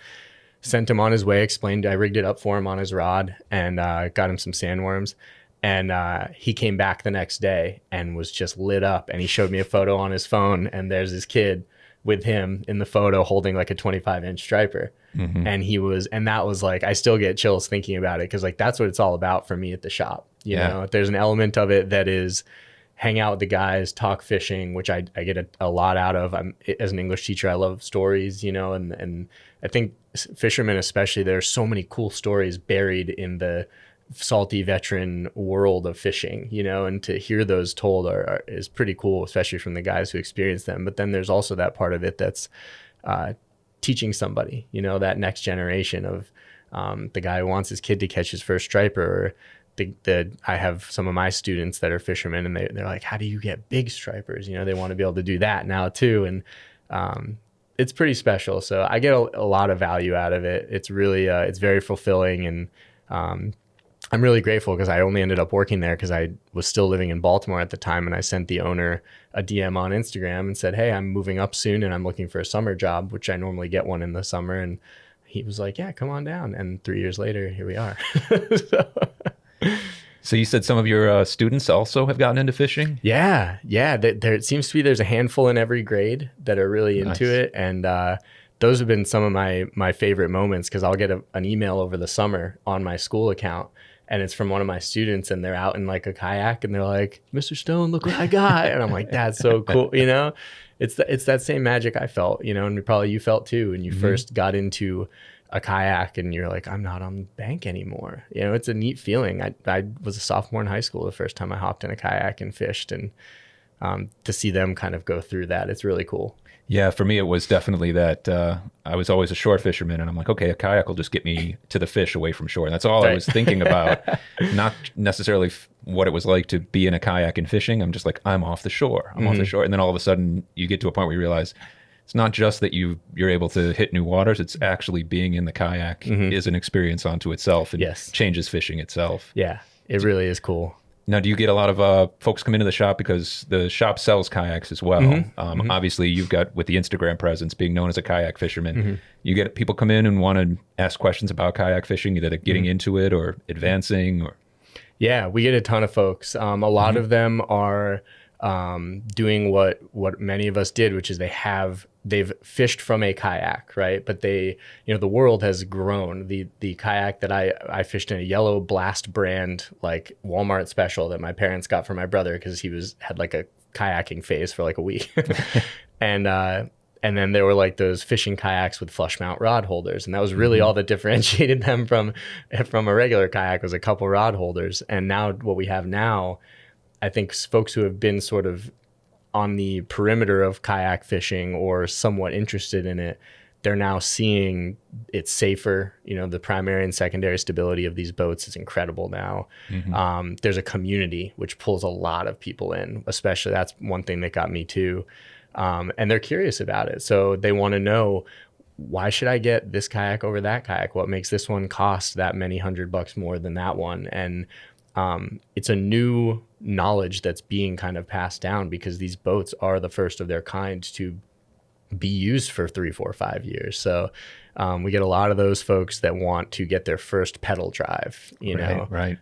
Speaker 3: sent him on his way, I rigged it up for him on his rod and got him some sandworms. And he came back the next day and was just lit up. And he showed me a photo on his phone and there's his kid with him in the photo holding like a 25-inch striper. Mm-hmm. And that was like, I still get chills thinking about it. Cause like, that's what it's all about for me at the shop. You know, there's an element of it that is hang out with the guys, talk fishing, which I get a lot out of. As an English teacher, I love stories, and I think fishermen, especially, there's so many cool stories buried in the salty veteran world of fishing, and to hear those told is pretty cool, especially from the guys who experience them. But then there's also that part of it that's teaching somebody, that next generation of the guy who wants his kid to catch his first striper. Or I have some of my students that are fishermen and they're like, how do you get big stripers? They want to be able to do that now too. And it's pretty special. So I get a lot of value out of it. It's really, it's very fulfilling. And I'm really grateful because I only ended up working there because I was still living in Baltimore at the time. And I sent the owner a DM on Instagram and said, hey, I'm moving up soon and I'm looking for a summer job, which I normally get one in the summer. And he was like, yeah, come on down. And 3 years later, here we are.
Speaker 2: So you said some of your students also have gotten into fishing?
Speaker 3: Yeah. It seems to be there's a handful in every grade that are really into it. And those have been some of my favorite moments because I'll get an email over the summer on my school account. And it's from one of my students and they're out in like a kayak and they're like, Mr. Stone, look what I got. And I'm like, that's so cool. It's that same magic I felt, and probably you felt too when you first got into a kayak and you're like, I'm not on the bank anymore. It's a neat feeling. I was a sophomore in high school the first time I hopped in a kayak and fished, and to see them kind of go through that, it's really cool.
Speaker 2: Yeah, for me, it was definitely that I was always a shore fisherman, and I'm like, okay, a kayak will just get me to the fish away from shore. And that's all I was thinking about, not necessarily what it was like to be in a kayak and fishing. I'm just like, I'm off the shore. I'm off the shore. And then all of a sudden, you get to a point where you realize it's not just that you're able to hit new waters. It's actually being in the kayak is an experience unto itself and changes fishing itself.
Speaker 3: Yeah, it really is cool.
Speaker 2: Now, do you get a lot of folks come into the shop because the shop sells kayaks as well? Obviously, you've got, with the Instagram presence, being known as a kayak fisherman, you get people come in and want to ask questions about kayak fishing, either getting into it or advancing. Or
Speaker 3: yeah, we get a ton of folks. A lot of them are doing what many of us did, which is they've fished from a kayak, right? But the world has grown. The kayak that I fished in, a yellow Blast brand, like Walmart special that my parents got for my brother because he had like a kayaking phase for like a week. And then there were like those fishing kayaks with flush mount rod holders. And that was really all that differentiated them from a regular kayak, was a couple rod holders. And now what we have now, I think folks who have been sort of on the perimeter of kayak fishing or somewhat interested in it, they're now seeing it's safer. The primary and secondary stability of these boats is incredible now. There's a community which pulls a lot of people in, especially that's one thing that got me too. And they're curious about it. So they want to know, why should I get this kayak over that kayak? What makes this one cost that many $100 more than that one? And it's a new knowledge that's being kind of passed down because these boats are the first of their kind to be used for 3, 4, 5 years. So we get a lot of those folks that want to get their first pedal drive,
Speaker 2: right.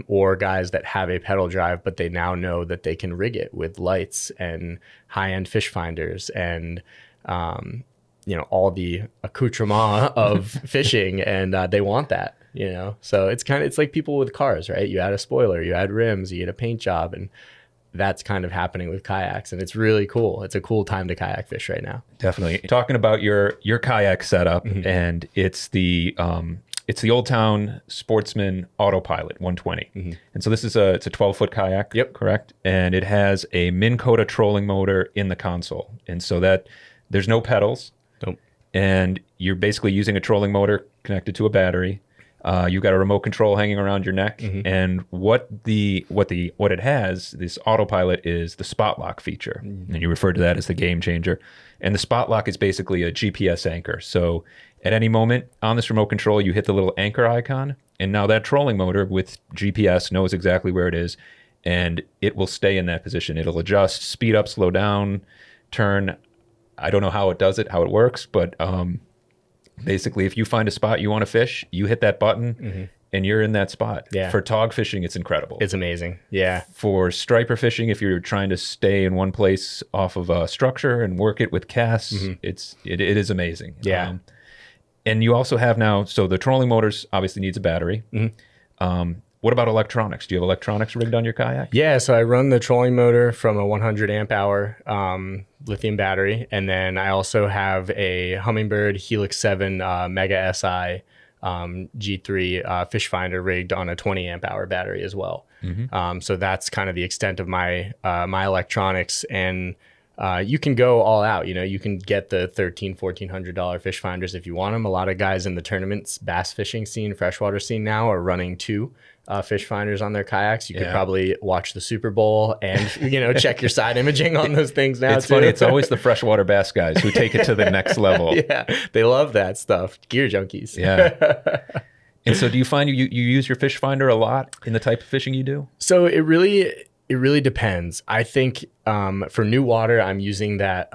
Speaker 3: Or guys that have a pedal drive, but they now know that they can rig it with lights and high-end fish finders and all the accoutrement of fishing, and they want that. So it's like people with cars, right? You add a spoiler, you add rims, you get a paint job, and that's kind of happening with kayaks, and it's really cool. It's a cool time to kayak fish right now.
Speaker 2: Definitely. Talking about your kayak setup, and it's the it's the Old Town Sportsman Autopilot 120. And so this is it's a 12-foot kayak,
Speaker 3: Yep.
Speaker 2: correct? And it has a Minn Kota trolling motor in the console. And so that there's no pedals.
Speaker 3: Nope.
Speaker 2: And you're basically using a trolling motor connected to a battery. You've got a remote control hanging around your neck, and what it has, this autopilot, is the spot lock feature, and you refer to that as the game changer. And the spot lock is basically a GPS anchor. So at any moment on this remote control, you hit the little anchor icon, and now that trolling motor with GPS knows exactly where it is, and it will stay in that position. It'll adjust, speed up, slow down, turn. I don't know how it does it, how it works, but basically, if you find a spot you want to fish, you hit that button and you're in that spot.
Speaker 3: Yeah.
Speaker 2: For tog fishing, it's incredible.
Speaker 3: It's amazing. Yeah.
Speaker 2: For striper fishing, if you're trying to stay in one place off of a structure and work it with casts, it is amazing.
Speaker 3: Yeah.
Speaker 2: And you also have now, so the trolling motors obviously needs a battery. What about electronics? Do you have electronics rigged on your kayak?
Speaker 3: Yeah, so I run the trolling motor from a 100 amp hour lithium battery, and then I also have a Humminbird Helix 7 Mega SI G3 fish finder rigged on a 20 amp hour battery as well. So that's kind of the extent of my my electronics, and you can go all out. You know, you can get the $1,400 fish finders if you want them. A lot of guys in the tournaments, bass fishing scene, freshwater scene now are running two fish finders on their kayaks. You could probably watch the Super Bowl and, you know, check your side imaging on those things now.
Speaker 2: It's funny. It's always the freshwater bass guys who take it to the next level.
Speaker 3: Yeah, they love that stuff. Gear junkies.
Speaker 2: Yeah. And so do you find you use your fish finder a lot in the type of fishing you do?
Speaker 3: So it really depends. I think for new water, I'm using that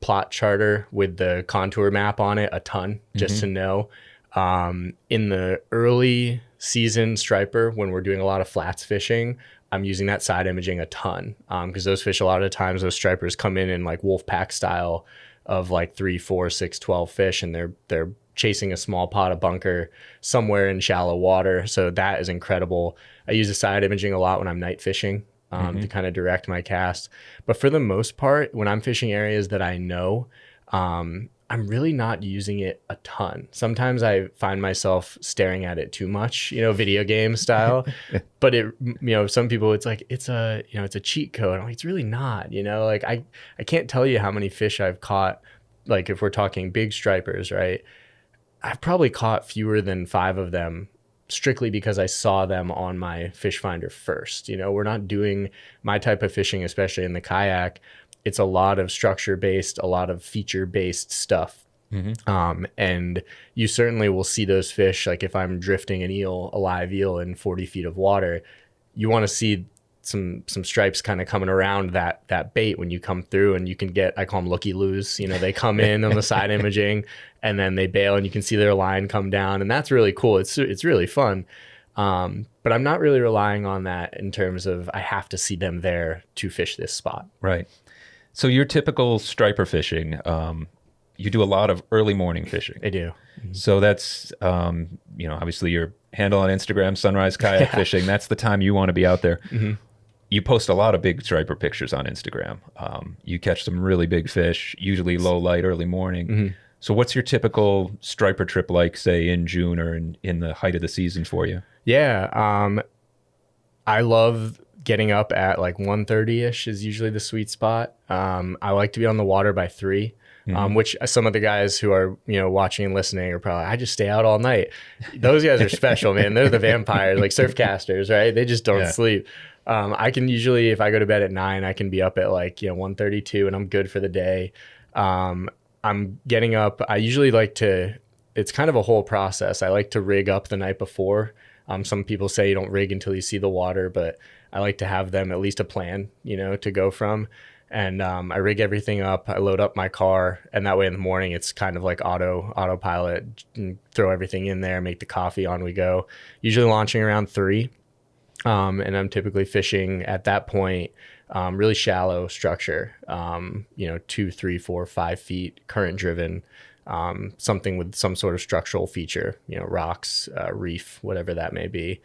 Speaker 3: plot charter with the contour map on it a ton, just to know. In the early season striper, when we're doing a lot of flats fishing, I'm using that side imaging a ton, because those fish, a lot of times those stripers come in like wolf pack style of like 3, 4, 6, 12 fish, and they're chasing a small pot of bunker somewhere in shallow water. So that is incredible. I use the side imaging a lot when I'm night fishing to kind of direct my cast. But for the most part, when I'm fishing areas that I know, I'm really not using it a ton. Sometimes I find myself staring at it too much, you know, video game style. But it, you know, some people, it's like, it's a cheat code. I'm like, it's really not, you know, like I can't tell you how many fish I've caught. Like if we're talking big stripers, right? I've probably caught fewer than 5 of them strictly because I saw them on my fish finder first. You know, we're not doing my type of fishing, especially in the kayak. It's a lot of structure based, a lot of feature based stuff. And you certainly will see those fish. Like if I'm drifting an eel, a live eel in 40 feet of water, you want to see some stripes kind of coming around that bait when you come through, and you can get, I call them looky-loos. You know, they come in on the side imaging and then they bail and you can see their line come down, and that's really cool. It's really fun. But I'm not really relying on that in terms of I have to see them there to fish this spot.
Speaker 2: Right. So your typical striper fishing, you do a lot of early morning fishing.
Speaker 3: I do.
Speaker 2: So that's, you know, obviously your handle on Instagram, Sunrise Kayak Fishing. That's the time you want to be out there. You post a lot of big striper pictures on Instagram. You catch some really big fish, usually low light, early morning. So what's your typical striper trip like, say, in June or in the height of the season for you?
Speaker 3: Yeah. I love getting up at like 1:30ish is usually the sweet spot. I like to be on the water by 3. Which some of the guys who are, you know, watching and listening are probably, I just stay out all night. Those guys are special, man. They're the vampires, like surf casters, right? They just don't sleep. I can usually, if I go to bed at 9, I can be up at like, you know, 1:32 and I'm good for the day. I'm getting up. I usually like to, it's kind of a whole process. I like to rig up the night before. Some people say you don't rig until you see the water, but I like to have them at least a plan, you know, to go from. And I rig everything up. I load up my car, and that way in the morning it's kind of like autopilot. And throw everything in there, make the coffee, on we go. Usually launching around 3, and I'm typically fishing at that point really shallow structure. You know, 2, 3, 4, 5 feet, current driven. Something with some sort of structural feature, you know, rocks, reef, whatever that may be.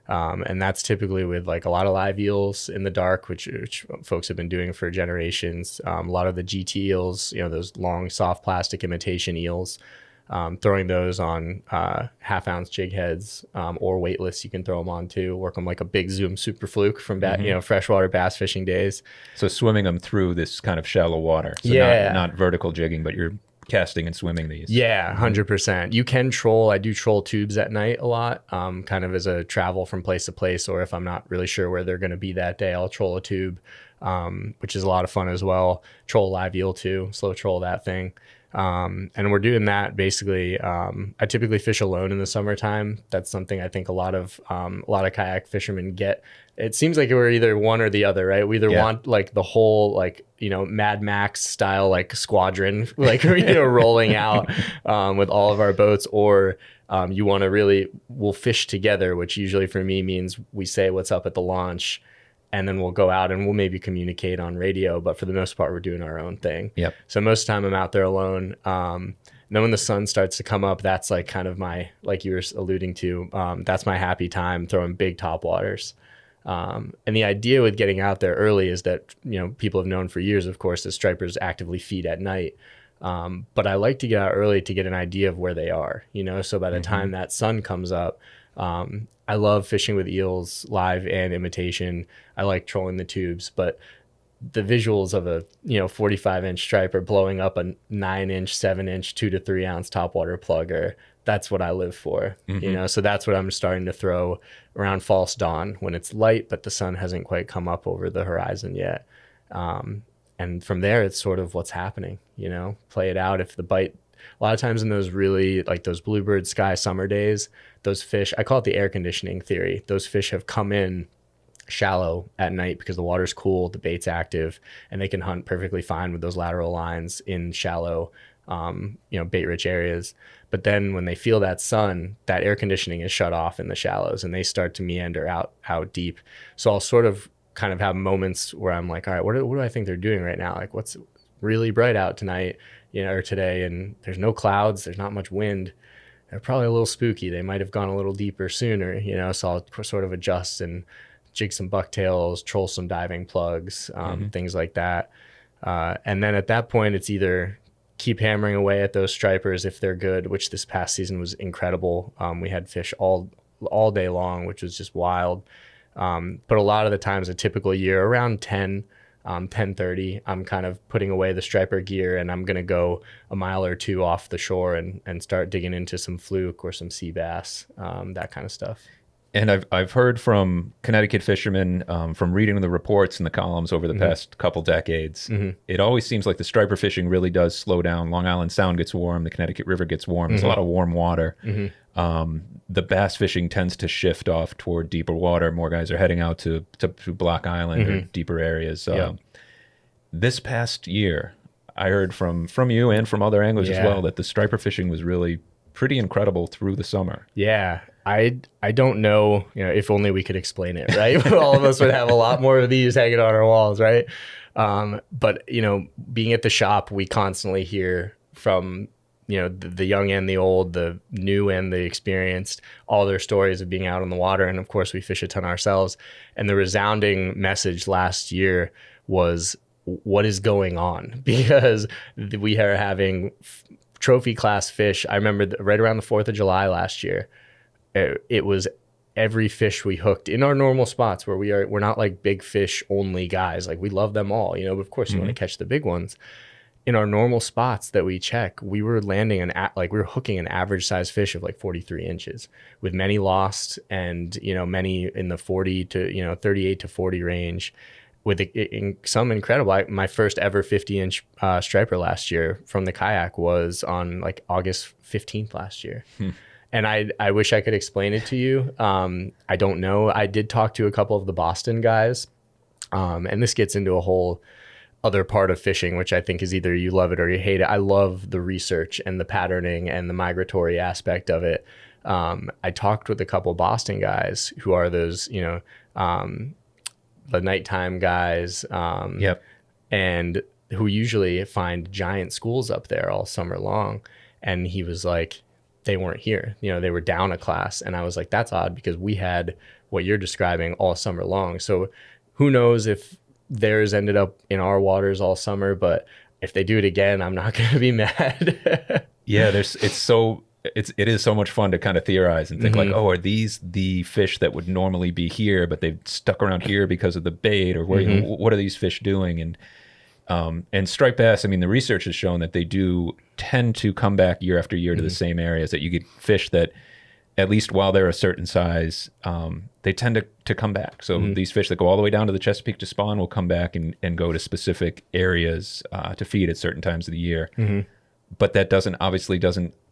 Speaker 3: And that's typically with like a lot of live eels in the dark, which folks have been doing for generations. A lot of the GT eels, you know, those long soft plastic imitation eels. throwing those on half-ounce jig heads or weightless. You can throw them on too. Work them like a big zoom super fluke from freshwater bass fishing days.
Speaker 2: So swimming them through this kind of shallow water. So not vertical jigging, but you're casting and swimming these.
Speaker 3: Yeah, 100%. You can troll. I do troll tubes at night a lot, kind of as a travel from place to place, or if I'm not really sure where they're going to be that day, I'll troll a tube, which is a lot of fun as well. Troll live eel too, slow troll that thing. And we're doing that basically. I typically fish alone in the summertime. That's something I think a lot of kayak fishermen get. It seems like we're either one or the other, right? We either want like the whole Mad Max style squadron rolling out with all of our boats, or you want to we'll fish together, which usually for me means we say what's up at the launch, and then we'll go out and we'll maybe communicate on radio, but for the most part we're doing our own thing.
Speaker 2: Yep.
Speaker 3: So most of the time I'm out there alone. Then when the sun starts to come up, that's like kind of my, like you were alluding to, that's my happy time, throwing big top waters. And the idea with getting out there early is that, people have known for years, of course, that stripers actively feed at night. But I like to get out early to get an idea of where they are, so by the time that sun comes up, I love fishing with eels, live and imitation. I like trolling the tubes, but the visuals of a 45-inch striper blowing up a 9-inch, 7-inch, 2 to 3 ounce topwater plugger, that's what I live for. So that's what I'm starting to throw around false dawn when it's light, but the sun hasn't quite come up over the horizon yet. And from there, it's sort of what's happening. Play it out. If the bite, a lot of times in those really those bluebird sky summer days, those fish, I call it the air conditioning theory. Those fish have come in shallow at night because the water's cool, the bait's active, and they can hunt perfectly fine with those lateral lines in shallow, bait rich areas. But then when they feel that sun, that air conditioning is shut off in the shallows and they start to meander out deep. So I'll sort of kind of have moments where I'm like, all right, what do I think they're doing right now? Like, what's really bright out tonight, or today, and there's no clouds, there's not much wind. They're probably a little spooky. They might have gone a little deeper sooner, so I'll sort of adjust and jig some bucktails, troll some diving plugs, things like that. And then at that point, it's either keep hammering away at those stripers if they're good, which this past season was incredible. We had fish all day long, which was just wild. But a lot of the times, a typical year, around 10:30, I'm kind of putting away the striper gear and I'm going to go a mile or two off the shore and start digging into some fluke or some sea bass, that kind of stuff.
Speaker 2: And I've heard from Connecticut fishermen, from reading the reports and the columns over the past couple decades, it always seems like the striper fishing really does slow down. Long Island Sound gets warm, the Connecticut River gets warm. There's a lot of warm water. The bass fishing tends to shift off toward deeper water. More guys are heading out to Block Island or deeper areas. This past year, I heard from you and from other anglers as well that the striper fishing was really pretty incredible through the summer.
Speaker 3: Yeah. I don't know, if only we could explain it, right? All of us would have a lot more of these hanging on our walls, right? But, being at the shop, we constantly hear from, the young and the old, the new and the experienced, all their stories of being out on the water. And of course, we fish a ton ourselves. And the resounding message last year was, what is going on? Because we are having trophy class fish. I remember right around the 4th of July last year, it was every fish we hooked in our normal spots where we're not like big fish only guys. Like we love them all, but of course you want to catch the big ones. In our normal spots that we check, we were landing we were hooking an average size fish of like 43 inches with many lost and, many in the 40 to, 38 to 40 range with some incredible. My first ever 50-inch striper last year from the Kayak was on like August 15th last year. And I wish I could explain it to you. I don't know. I did talk to a couple of the Boston guys. And this gets into a whole other part of fishing, which I think is either you love it or you hate it. I love the research and the patterning and the migratory aspect of it. I talked with a couple of Boston guys who are those, the nighttime guys. And who usually find giant schools up there all summer long. And he was like, they weren't here, they were down a class. And I was like, that's odd because we had what you're describing all summer long. So who knows if theirs ended up in our waters all summer, but if they do it again, I'm not going to be mad.
Speaker 2: Yeah, it is so much fun to kind of theorize and think like, oh, are these the fish that would normally be here, but they've stuck around here because of the bait, or where, what are these fish doing? And striped bass, I mean, the research has shown that they do tend to come back year after year to the same areas, that you get fish that, at least while they're a certain size, they tend to come back. So these fish that go all the way down to the Chesapeake to spawn will come back and go to specific areas to feed at certain times of the year. But that doesn't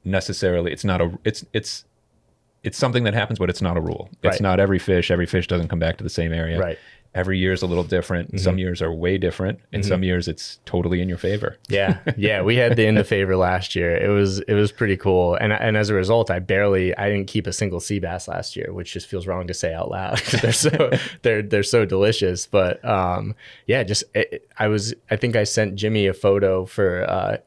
Speaker 2: necessarily, it's something that happens, but it's not a rule. It's not every fish doesn't come back to the same area.
Speaker 3: Right.
Speaker 2: Every year is a little different. Some years are way different, and some years it's totally in your favor.
Speaker 3: Yeah, we had the in the favor last year. It was pretty cool, and as a result, I didn't keep a single sea bass last year, which just feels wrong to say out loud because they're so delicious. But yeah, I think I sent Jimmy a photo for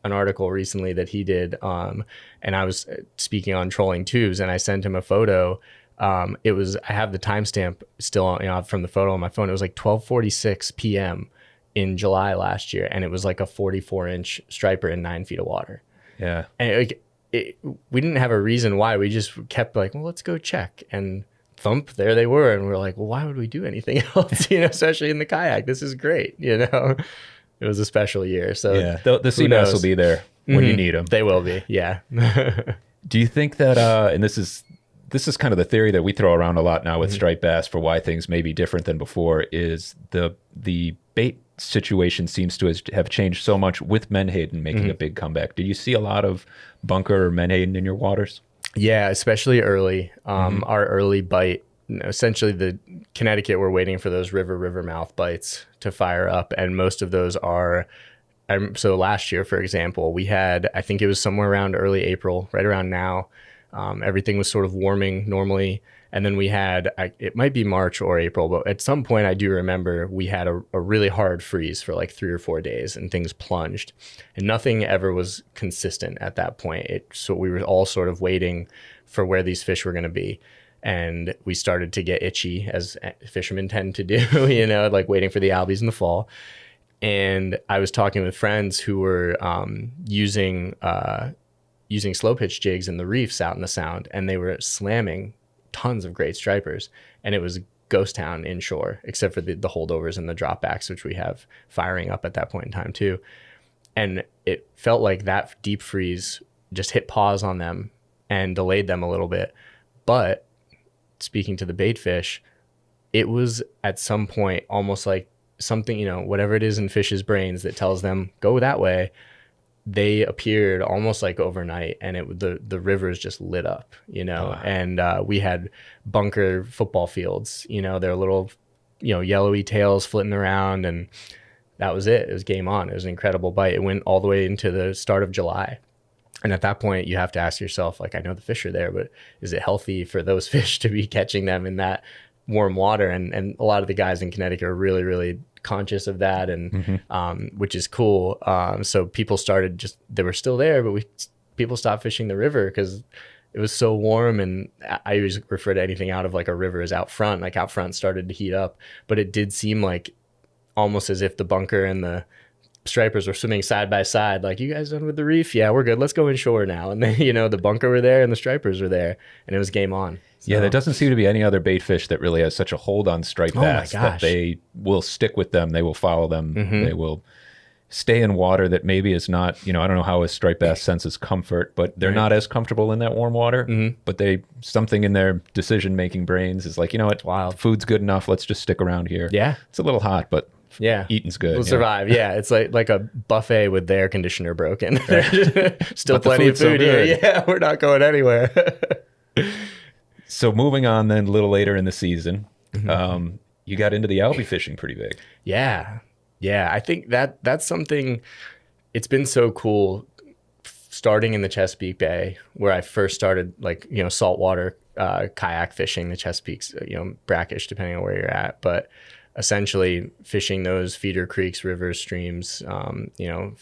Speaker 3: an article recently that he did, and I was speaking on trolling tubes, and I sent him a photo. I have the timestamp still, from the photo on my phone. It was like 12:46 p.m. in July last year, and it was like a 44-inch striper in 9 feet of water.
Speaker 2: Yeah,
Speaker 3: and we didn't have a reason why. We just kept like, well, let's go check, and thump, there they were, and we're like, well, why would we do anything else? Especially in the kayak, this is great. It was a special year. So
Speaker 2: yeah, the sea bass will be there when you need them.
Speaker 3: They will be. Yeah.
Speaker 2: Do you think that? And this is kind of the theory that we throw around a lot now with striped bass for why things may be different than before, is the bait situation seems to have changed so much with menhaden making a big comeback. Did you see a lot of bunker or menhaden in your waters?
Speaker 3: Yeah, especially early. Our early bite, essentially the Connecticut, we're waiting for those river mouth bites to fire up, and most of those are. So last year, for example, we had, I think it was somewhere around early April, right around now. Everything was sort of warming normally. And then we had, it might be March or April, but at some point I do remember we had a really hard freeze for like 3 or 4 days, and things plunged, and nothing ever was consistent at that point. So we were all sort of waiting for where these fish were going to be. And we started to get itchy, as fishermen tend to do, like waiting for the albies in the fall. And I was talking with friends who were using slow pitch jigs in the reefs out in the Sound, and they were slamming tons of great stripers, and it was ghost town inshore, except for the holdovers and the dropbacks, which we have firing up at that point in time too. And it felt like that deep freeze just hit pause on them and delayed them a little bit. But speaking to the bait fish, it was at some point almost like something, whatever it is in fish's brains that tells them go that way. They appeared almost like overnight, and the rivers just lit up, and we had bunker football fields, their little, yellowy tails flitting around, and that was it. It was game on. It was an incredible bite. It went all the way into the start of July. And at that point, you have to ask yourself, like, I know the fish are there, but is it healthy for those fish to be catching them in that warm water? And a lot of the guys in Connecticut are really, really conscious of that, and which is cool. So people started they were still there, but people stopped fishing the river because it was so warm. And I always refer to anything out of like a river as out front. Like out front started to heat up, but it did seem like almost as if the bunker and the stripers were swimming side by side. Like, you guys done with the reef? Yeah, we're good. Let's go inshore now. And then the bunker were there and the stripers were there, and it was game on. So,
Speaker 2: yeah, there doesn't seem to be any other bait fish that really has such a hold on striped bass that they will stick with them. They will follow them. They will stay in water that maybe is not, I don't know how a striped bass senses comfort, but they're not as comfortable in that warm water. But something in their decision-making brains is like, it's wild. Food's good enough. Let's just stick around here.
Speaker 3: Yeah.
Speaker 2: It's a little hot, but eating's good.
Speaker 3: We'll survive. Yeah, it's like a buffet with the air conditioner broken. Still plenty of food here. Yeah, we're not going anywhere.
Speaker 2: So moving on then, a little later in the season, you got into the albie fishing pretty big.
Speaker 3: Yeah. I think that's something. It's been so cool starting in the Chesapeake Bay, where I first started, like, saltwater kayak fishing the Chesapeake's, brackish, depending on where you're at, but essentially fishing those feeder creeks, rivers, streams, And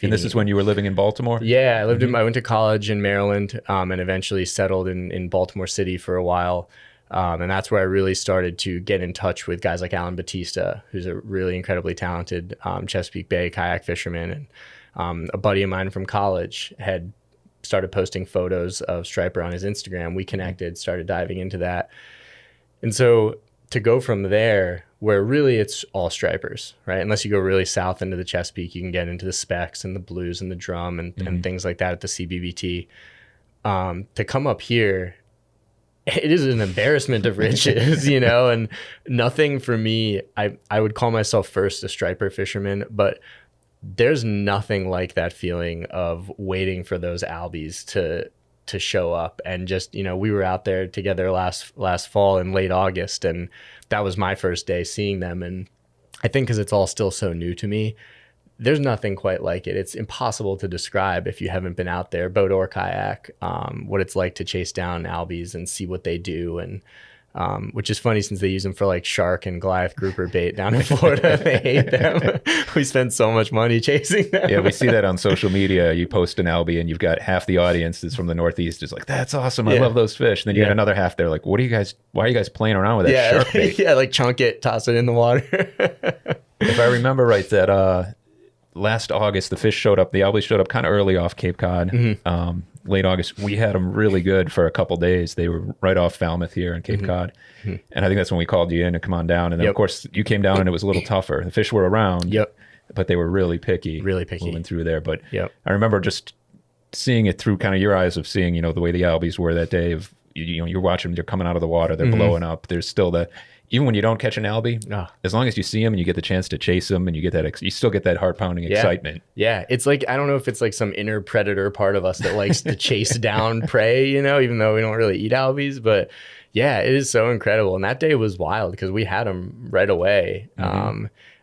Speaker 2: this is when you were living in Baltimore?
Speaker 3: Yeah, I went to college in Maryland, and eventually settled in Baltimore City for a while. And that's where I really started to get in touch with guys like Alan Batista, who's a really incredibly talented Chesapeake Bay kayak fisherman. And a buddy of mine from college had started posting photos of striper on his Instagram. We connected, started diving into that. And so to go from there, where really it's all stripers, right? Unless you go really south into the Chesapeake, you can get into the specks and the blues and the drum and things like that at the CBBT. To come up here, it is an embarrassment of riches, you know, and nothing for me. I would call myself first a striper fisherman, but there's nothing like that feeling of waiting for those albies to show up. And just, you know, we were out there together last fall in late August, and that was my first day seeing them. And I think because it's all still so new to me, there's nothing quite like it. It's impossible to describe if you haven't been out there, boat or kayak, what it's like to chase down albies and see what they do. And which is funny since they use them for like shark and Goliath grouper bait down in Florida. They hate them. We spend so much money chasing them.
Speaker 2: Yeah, we see that on social media. You post an albie and you've got half the audience is from the Northeast. It's like, that's awesome. I love those fish. And then you got another half there like, why are you guys playing around with that shark bait?
Speaker 3: Yeah, like chunk it, toss it in the water.
Speaker 2: If I remember right, that last August, the fish showed up. The albies showed up kind of early off Cape Cod. Late August, we had them really good for a couple days. They were right off Falmouth here in Cape Cod. And I think that's when we called you in to come on down. And then, of course, you came down and it was a little tougher. The fish were around, but they were really picky moving through there. But I remember just seeing it through kind of your eyes of seeing, you know, the way the albies were that day of, you know, you're watching them, they're coming out of the water, they're blowing up. There's still that, even when you don't catch an albie, as long as you see them and you get the chance to chase them and you get that, you still get that heart pounding excitement.
Speaker 3: Yeah. It's like, I don't know if it's like some inner predator part of us that likes to chase down prey, you know, even though we don't really eat albies, but yeah, it is so incredible. And that day was wild because we had them right away.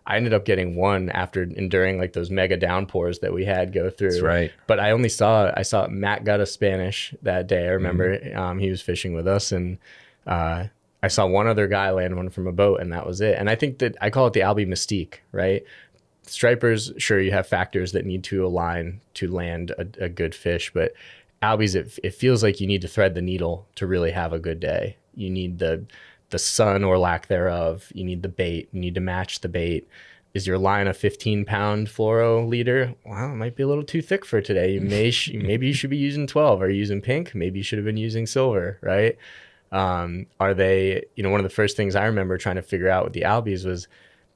Speaker 3: I ended up getting one after enduring like those mega downpours that we had go through.
Speaker 2: That's right.
Speaker 3: But I saw Matt got a Spanish that day. I remember he was fishing with us, and I saw one other guy land one from a boat, and that was it. And I think that I call it the albie mystique, right? Stripers, sure, you have factors that need to align to land a good fish, but albies, it feels like you need to thread the needle to really have a good day. You need the sun or lack thereof. You need the bait. You need to match the bait. Is your line a 15-pound fluoro leader? Well, it might be a little too thick for today. Maybe you should be using 12. Are you using pink? Maybe you should have been using silver, right? Are they, you know, one of the first things I remember trying to figure out with the albies was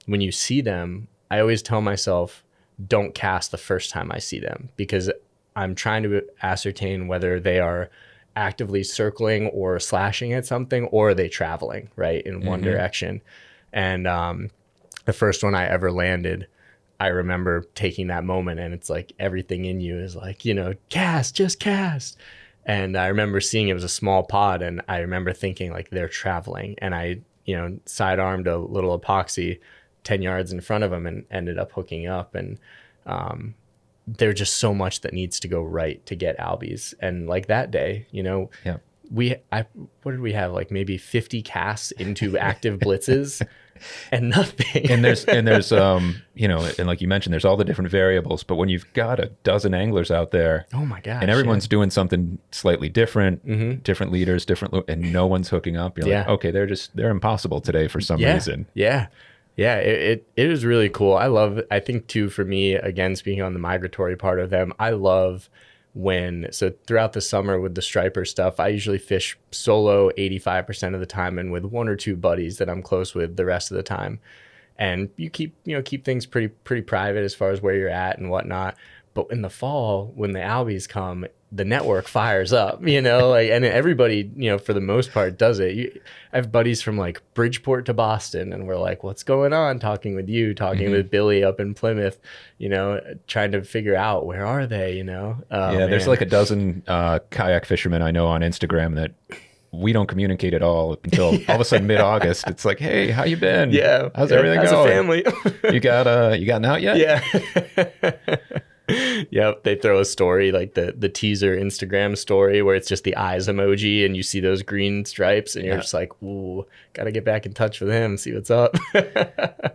Speaker 3: when you see them, I always tell myself, don't cast the first time I see them, because I'm trying to ascertain whether they are actively circling or slashing at something, or are they traveling right in one direction. And the first one I ever landed, I remember taking that moment, and it's like everything in you is like, you know, just cast. And I remember seeing it was a small pod, and I remember thinking like they're traveling, and I, you know, side-armed a little epoxy 10 yards in front of them and ended up hooking up. And there's just so much that needs to go right to get albies. And like that day, you know, what did we have? Like maybe 50 casts into active blitzes and nothing.
Speaker 2: and there's you know, and like you mentioned, there's all the different variables, but when you've got a dozen anglers out there,
Speaker 3: oh my gosh,
Speaker 2: and everyone's doing something slightly different, different leaders, and no one's hooking up, you're like, okay, they're impossible today for some reason.
Speaker 3: It is really cool. I think too, for me, again, speaking on the migratory part of them, I love so throughout the summer with the striper stuff, I usually fish solo 85% of the time, and with one or two buddies that I'm close with the rest of the time. And you keep things pretty private as far as where you're at and whatnot. But in the fall, when the albies come, the network fires up, you know, like, and everybody, you know, for the most part does it. I have buddies from like Bridgeport to Boston, and we're like, what's going on? Talking with with Billy up in Plymouth, you know, trying to figure out where are they, you know?
Speaker 2: There's like a dozen kayak fishermen I know on Instagram that we don't communicate at all until all of a sudden mid-August. It's like, hey, how you been?
Speaker 3: Yeah.
Speaker 2: How's everything
Speaker 3: going?
Speaker 2: How's
Speaker 3: a family?
Speaker 2: you gotten out yet?
Speaker 3: Yeah. Yep, they throw a story like the teaser Instagram story where it's just the eyes emoji and you see those green stripes and you're just like, ooh, gotta get back in touch with him, see what's up.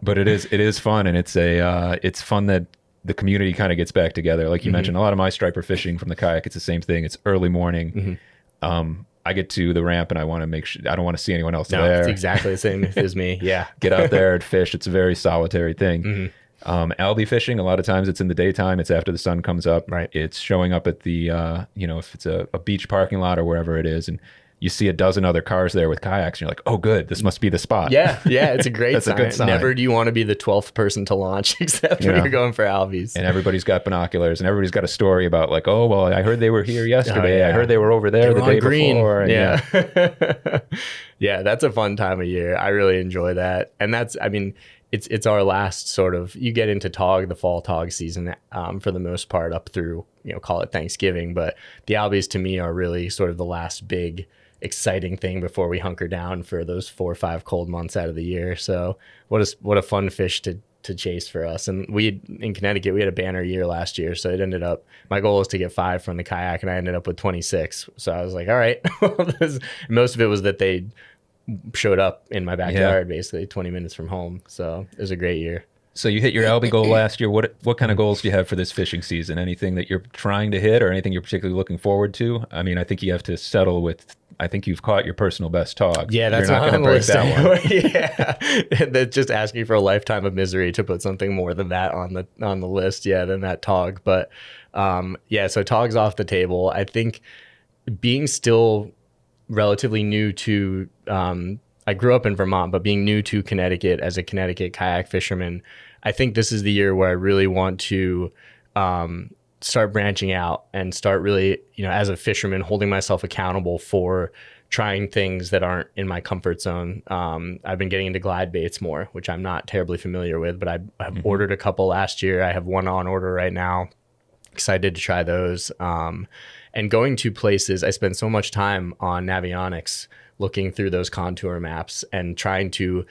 Speaker 2: But it is fun, and it's fun that the community kind of gets back together. Like you mentioned, a lot of my striper fishing from the kayak, it's the same thing. It's early morning. I get to the ramp and I want to make sure I don't want to see anyone else there.
Speaker 3: It's exactly the same as me. Yeah.
Speaker 2: Get out there and fish. It's a very solitary thing. Albie fishing, a lot of times it's in the daytime. It's after the sun comes up.
Speaker 3: Right.
Speaker 2: It's showing up at the, if it's a beach parking lot or wherever it is, and you see a dozen other cars there with kayaks, and you're like, oh, good, this must be the spot.
Speaker 3: Yeah, it's a great
Speaker 2: That's
Speaker 3: sign.
Speaker 2: a good sign.
Speaker 3: Never do you want to be the 12th person to launch, except when you're going for albies.
Speaker 2: And everybody's got binoculars, and everybody's got a story about like, oh, well, I heard they were here yesterday. I heard they were over there the day before. And
Speaker 3: yeah. Yeah, that's a fun time of year. I really enjoy that. And it's our last sort of, you get into the fall tog season for the most part up through, call it Thanksgiving. But the albies to me are really sort of the last big exciting thing before we hunker down for those 4 or 5 cold months out of the year. So what a fun fish to chase for us. And in Connecticut, we had a banner year last year. So it ended up, my goal was to get 5 from the kayak, and I ended up with 26. So I was like, all right. Most of it was that they showed up in my backyard, basically 20 minutes from home. So it was a great year.
Speaker 2: So you hit your albie goal last year. What kind of goals do you have for this fishing season? Anything that you're trying to hit or anything you're particularly looking forward to? I mean, I think you have to settle with, I think you've caught your personal best tog.
Speaker 3: Yeah, that's
Speaker 2: you're not going to break that one.
Speaker 3: Yeah, that's just asking for a lifetime of misery to put something more than that on the list. Yeah, than that tog. But so tog's off the table. I think being still relatively new to, I grew up in Vermont, but being new to Connecticut as a Connecticut kayak fisherman, I think this is the year where I really want to start branching out and start really, as a fisherman, holding myself accountable for trying things that aren't in my comfort zone. I've been getting into glide baits more, which I'm not terribly familiar with, but I've ordered a couple last year. I have one on order right now. Excited to try those. And going to places, I spend so much time on Navionics looking through those contour maps and trying to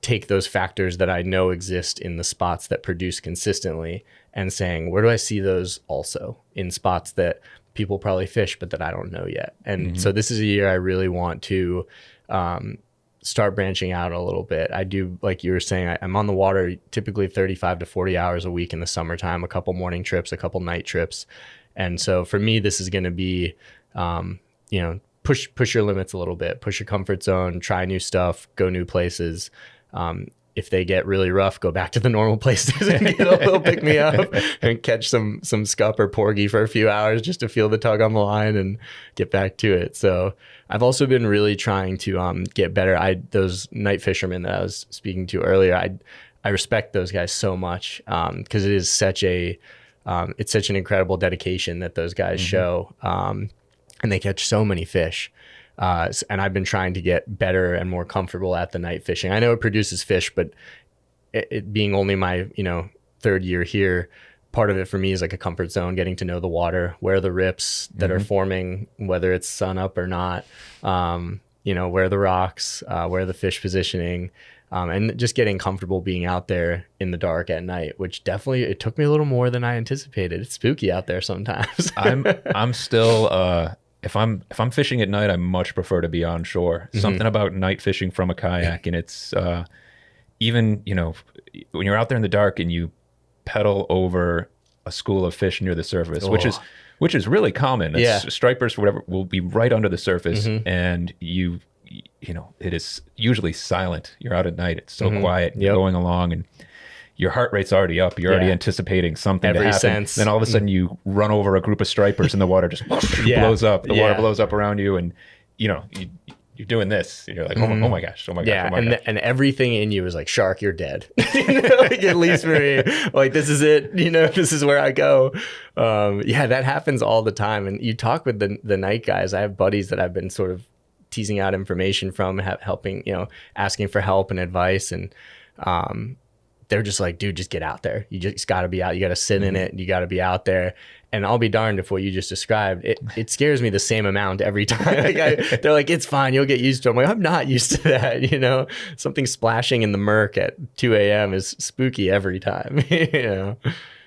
Speaker 3: take those factors that I know exist in the spots that produce consistently and saying, where do I see those also in spots that people probably fish, but that I don't know yet? And so this is a year I really want to start branching out a little bit. I do, like you were saying, I'm on the water typically 35 to 40 hours a week in the summertime, a couple morning trips, a couple night trips. And so for me, this is going to be, push your limits a little bit, push your comfort zone, try new stuff, go new places. If they get really rough, go back to the normal places and get a little pick me up and catch some scup or porgy for a few hours just to feel the tug on the line and get back to it. So I've also been really trying to get better. Those night fishermen that I was speaking to earlier, I respect those guys so much because it is such it's such an incredible dedication that those guys show, and they catch so many fish. And I've been trying to get better and more comfortable at the night fishing. I know it produces fish, but it being only my, third year here, part of it for me is like a comfort zone, getting to know the water, where are the rips that are forming, whether it's sun up or not, where are the rocks, where are the fish positioning, and just getting comfortable being out there in the dark at night, which definitely, it took me a little more than I anticipated. It's spooky out there sometimes.
Speaker 2: I'm still, if I'm fishing at night, I much prefer to be on shore. Something about night fishing from a kayak, and it's even when you're out there in the dark and you pedal over a school of fish near the surface, which is really common. Stripers or whatever will be right under the surface, and it is usually silent. You're out at night; it's so quiet. You're going along and your heart rate's already up. You're already anticipating something to happen.
Speaker 3: Sense.
Speaker 2: Then all of a sudden you run over a group of stripers and the water just blows up. The water blows up around you, and you're doing this. And you're like, oh my gosh.
Speaker 3: And everything in you is like, shark, you're dead. Like, at least for me, like, this is it. This is where I go. That happens all the time. And you talk with the night guys. I have buddies that I've been sort of teasing out information from, helping, asking for help and advice, and they're just like, dude, just get out there. You just got to be out. You got to sit in it. You got to be out there. And I'll be darned if what you just described, it scares me the same amount every time. They're like, it's fine. You'll get used to it. I'm like, I'm not used to that. Something splashing in the murk at 2 a.m. is spooky every time.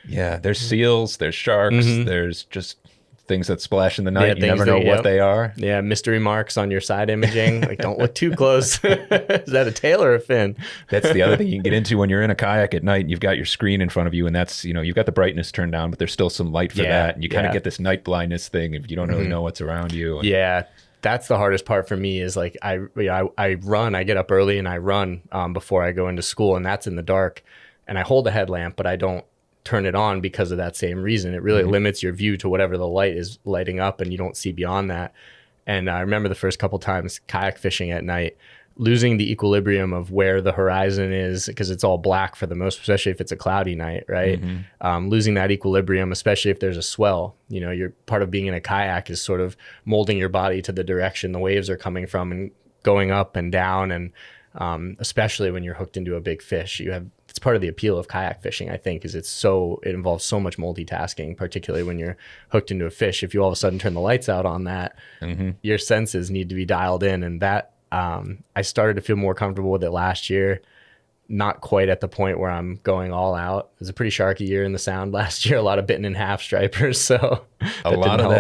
Speaker 2: Yeah, there's seals, there's sharks, there's just things that splash in the night. You never know what they are.
Speaker 3: Yeah, mystery marks on your side imaging. Like, don't look too close. Is that a tail or a fin?
Speaker 2: That's the other thing you can get into when you're in a kayak at night and you've got your screen in front of you, and that's, you've got the brightness turned down, but there's still some light for that. And you kind of get this night blindness thing if you don't really know what's around you.
Speaker 3: Yeah. That's the hardest part for me is like, I run, I get up early and I run before I go into school, and that's in the dark. and I hold the headlamp, but I don't turn it on because of that same reason. It really limits your view to whatever the light is lighting up, and you don't see beyond that. And I remember the first couple times kayak fishing at night, losing the equilibrium of where the horizon is, because it's all black for the most, especially if it's a cloudy night, right? Losing that equilibrium, especially if there's a swell. You know, you're part of being in a kayak is sort of molding your body to the direction the waves are coming from and going up and down. And especially when you're hooked into a big fish, it's part of the appeal of kayak fishing, I think, is it involves so much multitasking, particularly when you're hooked into a fish. If you all of a sudden turn the lights out on that, your senses need to be dialed in. And that, I started to feel more comfortable with it last year. Not quite at the point where I'm going all out. It was a pretty sharky year in the Sound last year. A lot of bitten in half stripers. So
Speaker 2: a lot of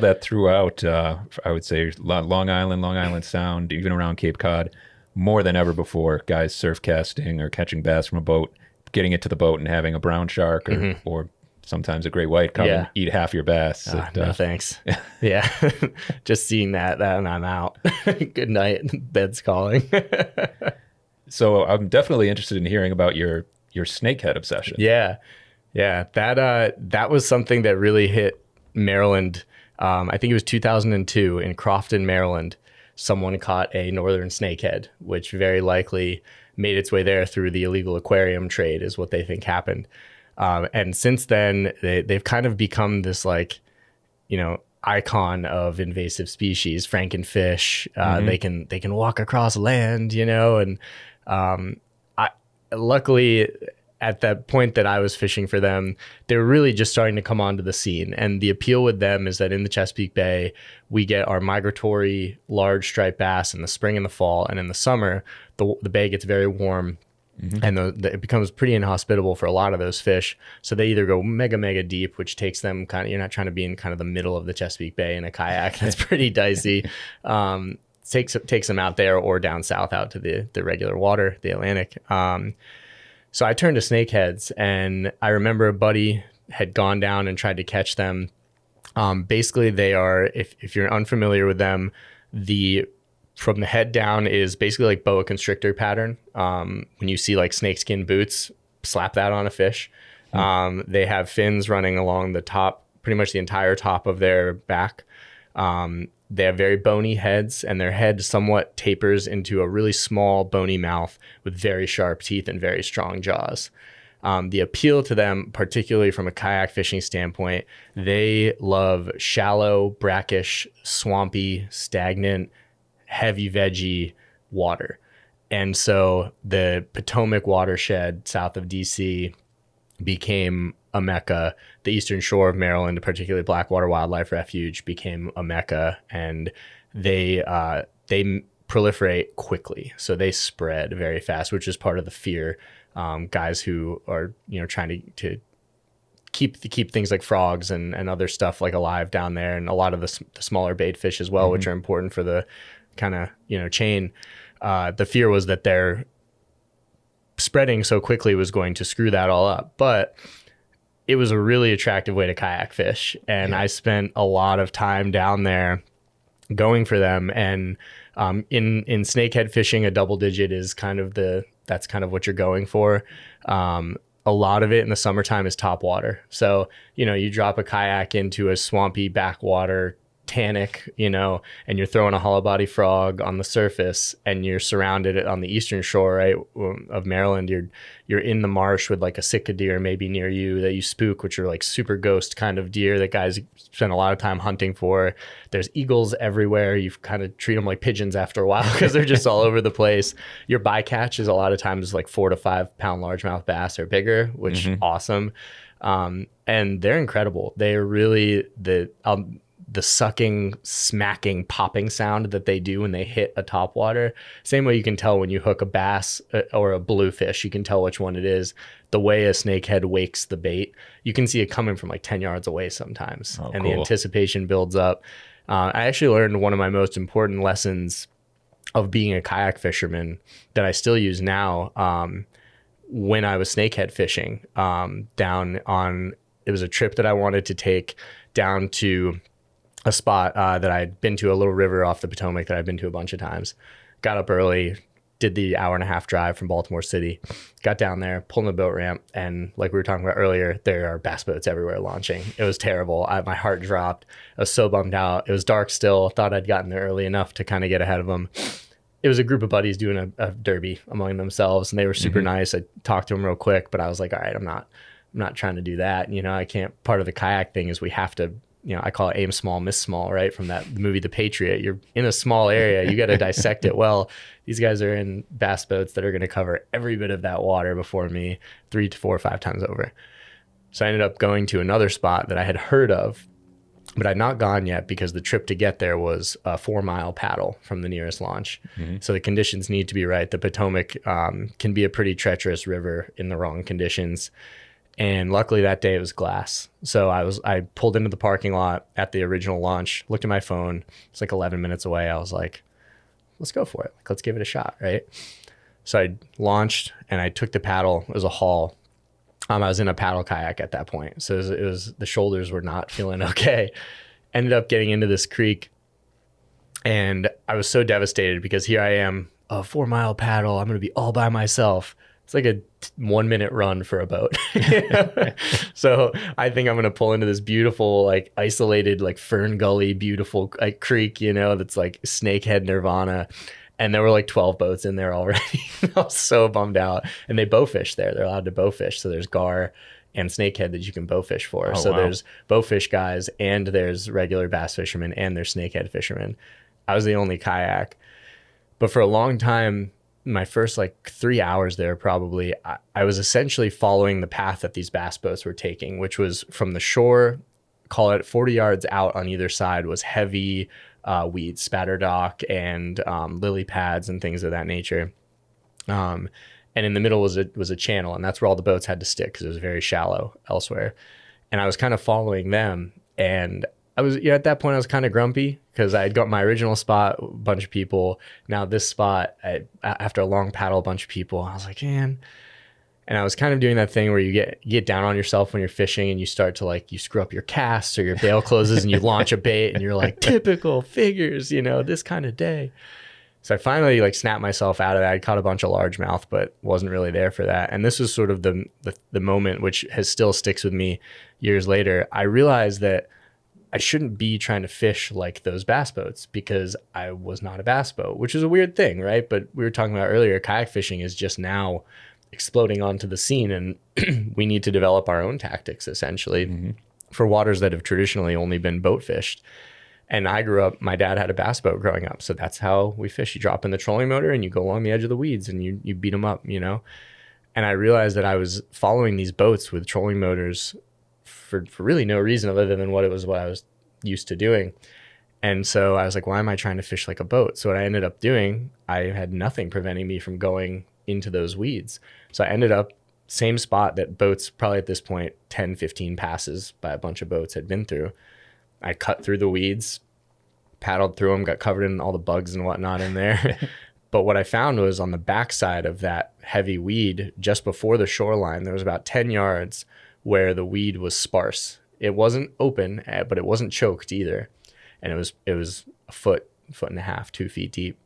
Speaker 2: that throughout. I would say Long Island Sound, even around Cape Cod, more than ever before. Guys surf casting or catching bass from a boat, getting it to the boat and having a brown shark or sometimes a great white come and eat half your bass.
Speaker 3: No thanks. Yeah. Just seeing that and I'm out. Good night. Bed's calling.
Speaker 2: So I'm definitely interested in hearing about your snakehead obsession.
Speaker 3: Yeah. That was something that really hit Maryland. I think it was 2002 in Crofton, Maryland. Someone caught a northern snakehead, which very likely made its way there through the illegal aquarium trade, is what they think happened. And since then, they've kind of become this icon of invasive species, frankenfish. They can walk across land, and luckily at that point that I was fishing for them, they were really just starting to come onto the scene. And the appeal with them is that in the Chesapeake Bay, we get our migratory large striped bass in the spring and the fall. And in the summer, the bay gets very warm. And it becomes pretty inhospitable for a lot of those fish. So they either go mega deep, which takes them you're not trying to be in kind of the middle of the Chesapeake Bay in a kayak. That's pretty dicey. Takes them out there or down south out to the regular water, the Atlantic. So I turned to snakeheads, and I remember a buddy had gone down and tried to catch them. Basically, they are, if you're unfamiliar with them, from the head down is basically like boa constrictor pattern. When you see like snakeskin boots, slap that on a fish. They have fins running along the top, pretty much the entire top of their back. They have very bony heads, and their head somewhat tapers into a really small bony mouth with very sharp teeth and very strong jaws. The appeal to them, particularly from a kayak fishing standpoint, they love shallow, brackish, swampy, stagnant, heavy veggie water. And so the Potomac watershed south of DC became a mecca. The eastern shore of Maryland, particularly Blackwater Wildlife Refuge, became a mecca, and they proliferate quickly. So they spread very fast, which is part of the fear. Guys who are trying to keep things like frogs and other stuff like alive down there, and a lot of the smaller bait fish as well, which are important for the kind of chain. The fear was that their spreading so quickly was going to screw that all up, but it was a really attractive way to kayak fish, and I spent a lot of time down there going for them. And in snakehead fishing, a double digit is that's kind of what you're going for. A lot of it in the summertime is top water. So, you drop a kayak into a swampy backwater tannic, and you're throwing a hollow body frog on the surface, and you're surrounded on the eastern shore, right, of Maryland. You're in the marsh with like a Sitka deer maybe near you that you spook, which are like super ghost kind of deer that guys spend a lot of time hunting for. There's eagles everywhere. You kind of treat them like pigeons after a while because they're just all over the place. Your bycatch is a lot of times like 4 to 5 pound largemouth bass or bigger, which awesome. And they're incredible. They are really the sucking, smacking, popping sound that they do when they hit a topwater. Same way you can tell when you hook a bass or a bluefish, you can tell which one it is. The way a snakehead wakes the bait, you can see it coming from like 10 yards away sometimes. And cool. The anticipation builds up. I actually learned one of my most important lessons of being a kayak fisherman that I still use now when I was snakehead fishing it was a trip that I wanted to take down to a spot that I'd been to, a little river off the Potomac that I'd been to a bunch of times. Got up early, did the 1.5-hour drive from Baltimore City, got down there, pulled in the boat ramp, and like we were talking about earlier, there are bass boats everywhere launching. It was terrible. My heart dropped. I was so bummed out. It was dark still. Thought I'd gotten there early enough to kind of get ahead of them. It was a group of buddies doing a derby among themselves, and they were super nice. I talked to them real quick, but I was like, all right, I'm not trying to do that. I can't. Part of the kayak thing is we have to, I call it aim small, miss small, right? From the movie The Patriot. You're in a small area. You got to dissect it well. These guys are in bass boats that are going to cover every bit of that water before me 3 to 4 or 5 times over. So I ended up going to another spot that I had heard of, but I'd not gone yet because the trip to get there was a 4-mile paddle from the nearest launch. So the conditions need to be right. The Potomac can be a pretty treacherous river in the wrong conditions. And luckily that day it was glass. So I pulled into the parking lot at the original launch, looked at my phone. It's like 11 minutes away. I was like, let's go for it. Like, let's give it a shot, right? So I launched and I took the paddle. It was a haul. I was in a paddle kayak at that point. So it was the shoulders were not feeling okay. Ended up getting into this creek. And I was so devastated because here I am, a 4-mile paddle. I'm going to be all by myself. It's like a 1-minute run for a boat. So I think I'm going to pull into this beautiful, like isolated, like Fern Gully, beautiful like creek, that's like snakehead nirvana. And there were like 12 boats in there already. I was so bummed out. And they bow fish there. They're allowed to bow fish. So there's gar and snakehead that you can bow fish for. So there's bow fish guys and there's regular bass fishermen and there's snakehead fishermen. I was the only kayak. But for a long time, my first like 3 hours there, probably, I was essentially following the path that these bass boats were taking, which was from the shore, call it 40 yards out on either side was heavy weeds, spatterdock and lily pads and things of that nature. And in the middle was a channel, and that's where all the boats had to stick because it was very shallow elsewhere. And I was kind of following them, and I was at that point I was kind of grumpy because I had got my original spot, a bunch of people. Now this spot, after a long paddle, a bunch of people. I was like, man. And I was kind of doing that thing where you get down on yourself when you're fishing and you start to you screw up your casts or your bail closes and you launch a bait and you're like, typical figures, this kind of day. So I finally snapped myself out of that. I caught a bunch of largemouth, but wasn't really there for that. And this was sort of the moment which still sticks with me years later. I realized that I shouldn't be trying to fish like those bass boats because I was not a bass boat, which is a weird thing, right? But we were talking about earlier, kayak fishing is just now exploding onto the scene, and we need to develop our own tactics essentially for waters that have traditionally only been boat fished. And I grew up, my dad had a bass boat growing up. So that's how we fish. You drop in the trolling motor and you go along the edge of the weeds and you beat them up, And I realized that I was following these boats with trolling motors for really no reason other than what I was used to doing. And so I was like, why am I trying to fish like a boat? So what I ended up doing, I had nothing preventing me from going into those weeds. So I ended up same spot that boats, probably at this point, 10, 15 passes by a bunch of boats had been through. I cut through the weeds, paddled through them, got covered in all the bugs and whatnot in there. But what I found was on the backside of that heavy weed, just before the shoreline, there was about 10 yards where the weed was sparse. It wasn't open, but it wasn't choked either. And it was a foot and a half, 2 feet deep.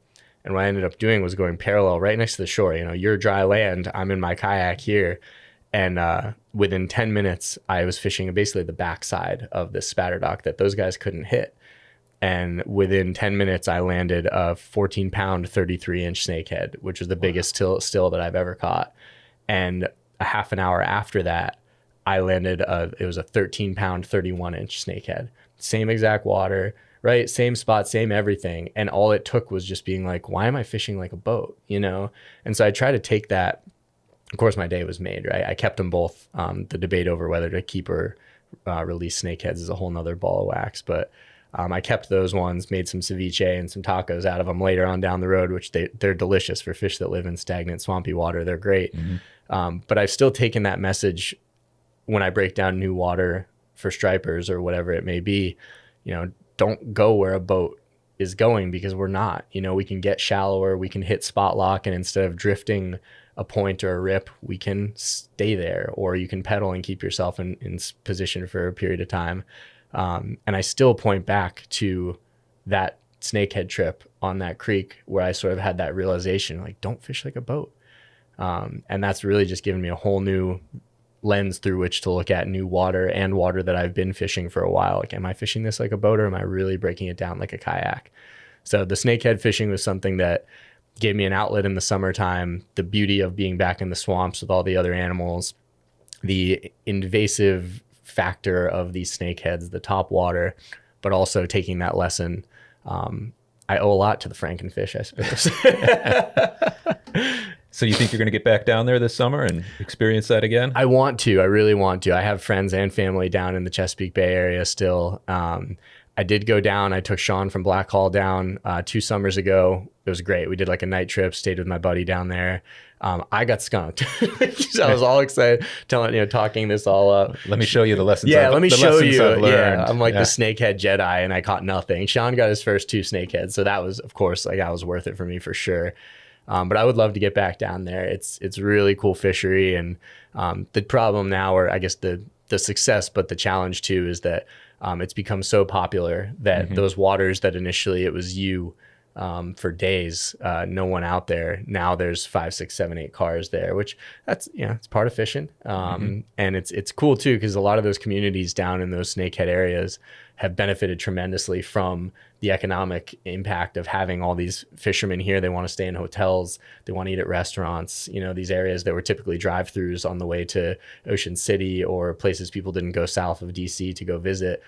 Speaker 3: And what I ended up doing was going parallel right next to the shore. You're dry land, I'm in my kayak here. And within 10 minutes, I was fishing basically the backside of this spatterdock that those guys couldn't hit. And within 10 minutes, I landed a 14-pound, 33-inch snakehead, which was the biggest still that I've ever caught. And a half an hour after that, I landed it was a 13-pound, 31-inch snakehead. Same exact water, right? Same spot, same everything. And all it took was just being like, why am I fishing like a boat, And so I try to take that. Of course, my day was made, right? I kept them both. The debate over whether to keep or release snakeheads is a whole nother ball of wax. But I kept those ones, made some ceviche and some tacos out of them later on down the road, which they're delicious for fish that live in stagnant, swampy water. They're great. But I've still taken that message when I break down new water for stripers or whatever it may be. Don't go where a boat is going because we're not. We can get shallower, we can hit spot lock, and instead of drifting a point or a rip, we can stay there, or you can pedal and keep yourself in position for a period of time. And I still point back to that snakehead trip on that creek where I sort of had that realization, like, don't fish like a boat. And that's really just given me a whole new lens through which to look at new water and water that I've been fishing for a while. Like, am I fishing this like a boat, or am I really breaking it down like a kayak? So the snakehead fishing was something that gave me an outlet in the summertime, the beauty of being back in the swamps with all the other animals, the invasive factor of these snakeheads, the top water, but also taking that lesson. I owe a lot to the frankenfish, I suppose.
Speaker 2: So you think you're going to get back down there this summer and experience that again?
Speaker 3: I want to. I really want to. I have friends and family down in the Chesapeake Bay area still. I did go down. I took Sean from Black Hall down 2 summers ago. It was great. We did like a night trip, stayed with my buddy down there. I got skunked. I was all excited, talking this all up.
Speaker 2: Let me show you the lessons.
Speaker 3: Yeah, let me show you.
Speaker 2: Yeah,
Speaker 3: I'm like the snakehead Jedi, and I caught nothing. Sean got his first 2 snakeheads, so that was, of course, like, that was worth it for me for sure. But I would love to get back down there. It's a really cool fishery, and the problem now, or I guess the success, but the challenge too, is that it's become so popular that those waters that initially it was for days, no one out there. Now there's 5, 6, 7, 8 cars there, which it's part of fishing. And it's cool too, because a lot of those communities down in those snakehead areas have benefited tremendously from the economic impact of having all these fishermen here. They want to stay in hotels. They want to eat at restaurants. These areas that were typically drive-throughs on the way to Ocean City or places people didn't go south of DC to go visit.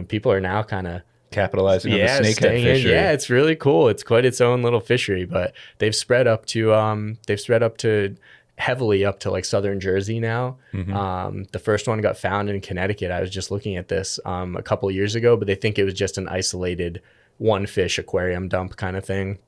Speaker 3: People are now kind of
Speaker 2: capitalizing on the snakehead fishery.
Speaker 3: Yeah, it's really cool. It's quite its own little fishery, but they've spread up to heavily up to like southern Jersey now. The first one got found in Connecticut. I was just looking at this a couple of years ago, but they think it was just an isolated one fish aquarium dump kind of thing.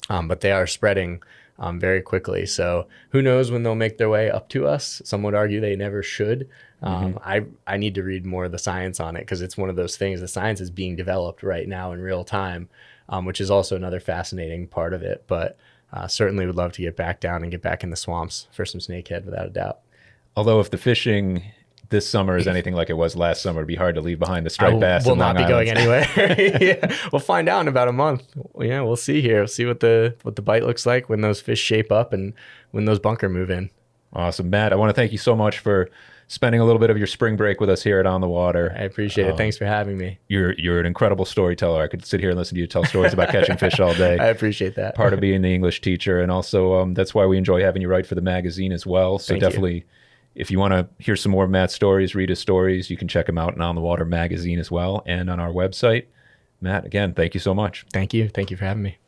Speaker 3: But they are spreading very quickly. So who knows when they'll make their way up to us? Some would argue they never should. I need to read more of the science on it, because it's one of those things. The science is being developed right now in real time, which is also another fascinating part of it. But certainly would love to get back down and get back in the swamps for some snakehead, without a doubt.
Speaker 2: Although if the fishing this summer is anything like it was last summer, it'd be hard to leave behind the striped bass.
Speaker 3: We'll not be going anywhere. Yeah, we'll find out in about a month. Yeah, we'll see here. We'll see what the bite looks like when those fish shape up and when those bunker move in.
Speaker 2: Awesome, Matt. I want to thank you so much for spending a little bit of your spring break with us here at On the Water.
Speaker 3: I appreciate it. Thanks for having me.
Speaker 2: You're an incredible storyteller. I could sit here and listen to you tell stories about catching fish all day.
Speaker 3: I appreciate that.
Speaker 2: Part of being the English teacher, and also that's why we enjoy having you write for the magazine as well. So definitely, if you want to hear some more of Matt's stories, read his stories, you can check them out in On the Water magazine as well, and on our website. Matt, again, thank you so much.
Speaker 3: Thank you. Thank you for having me.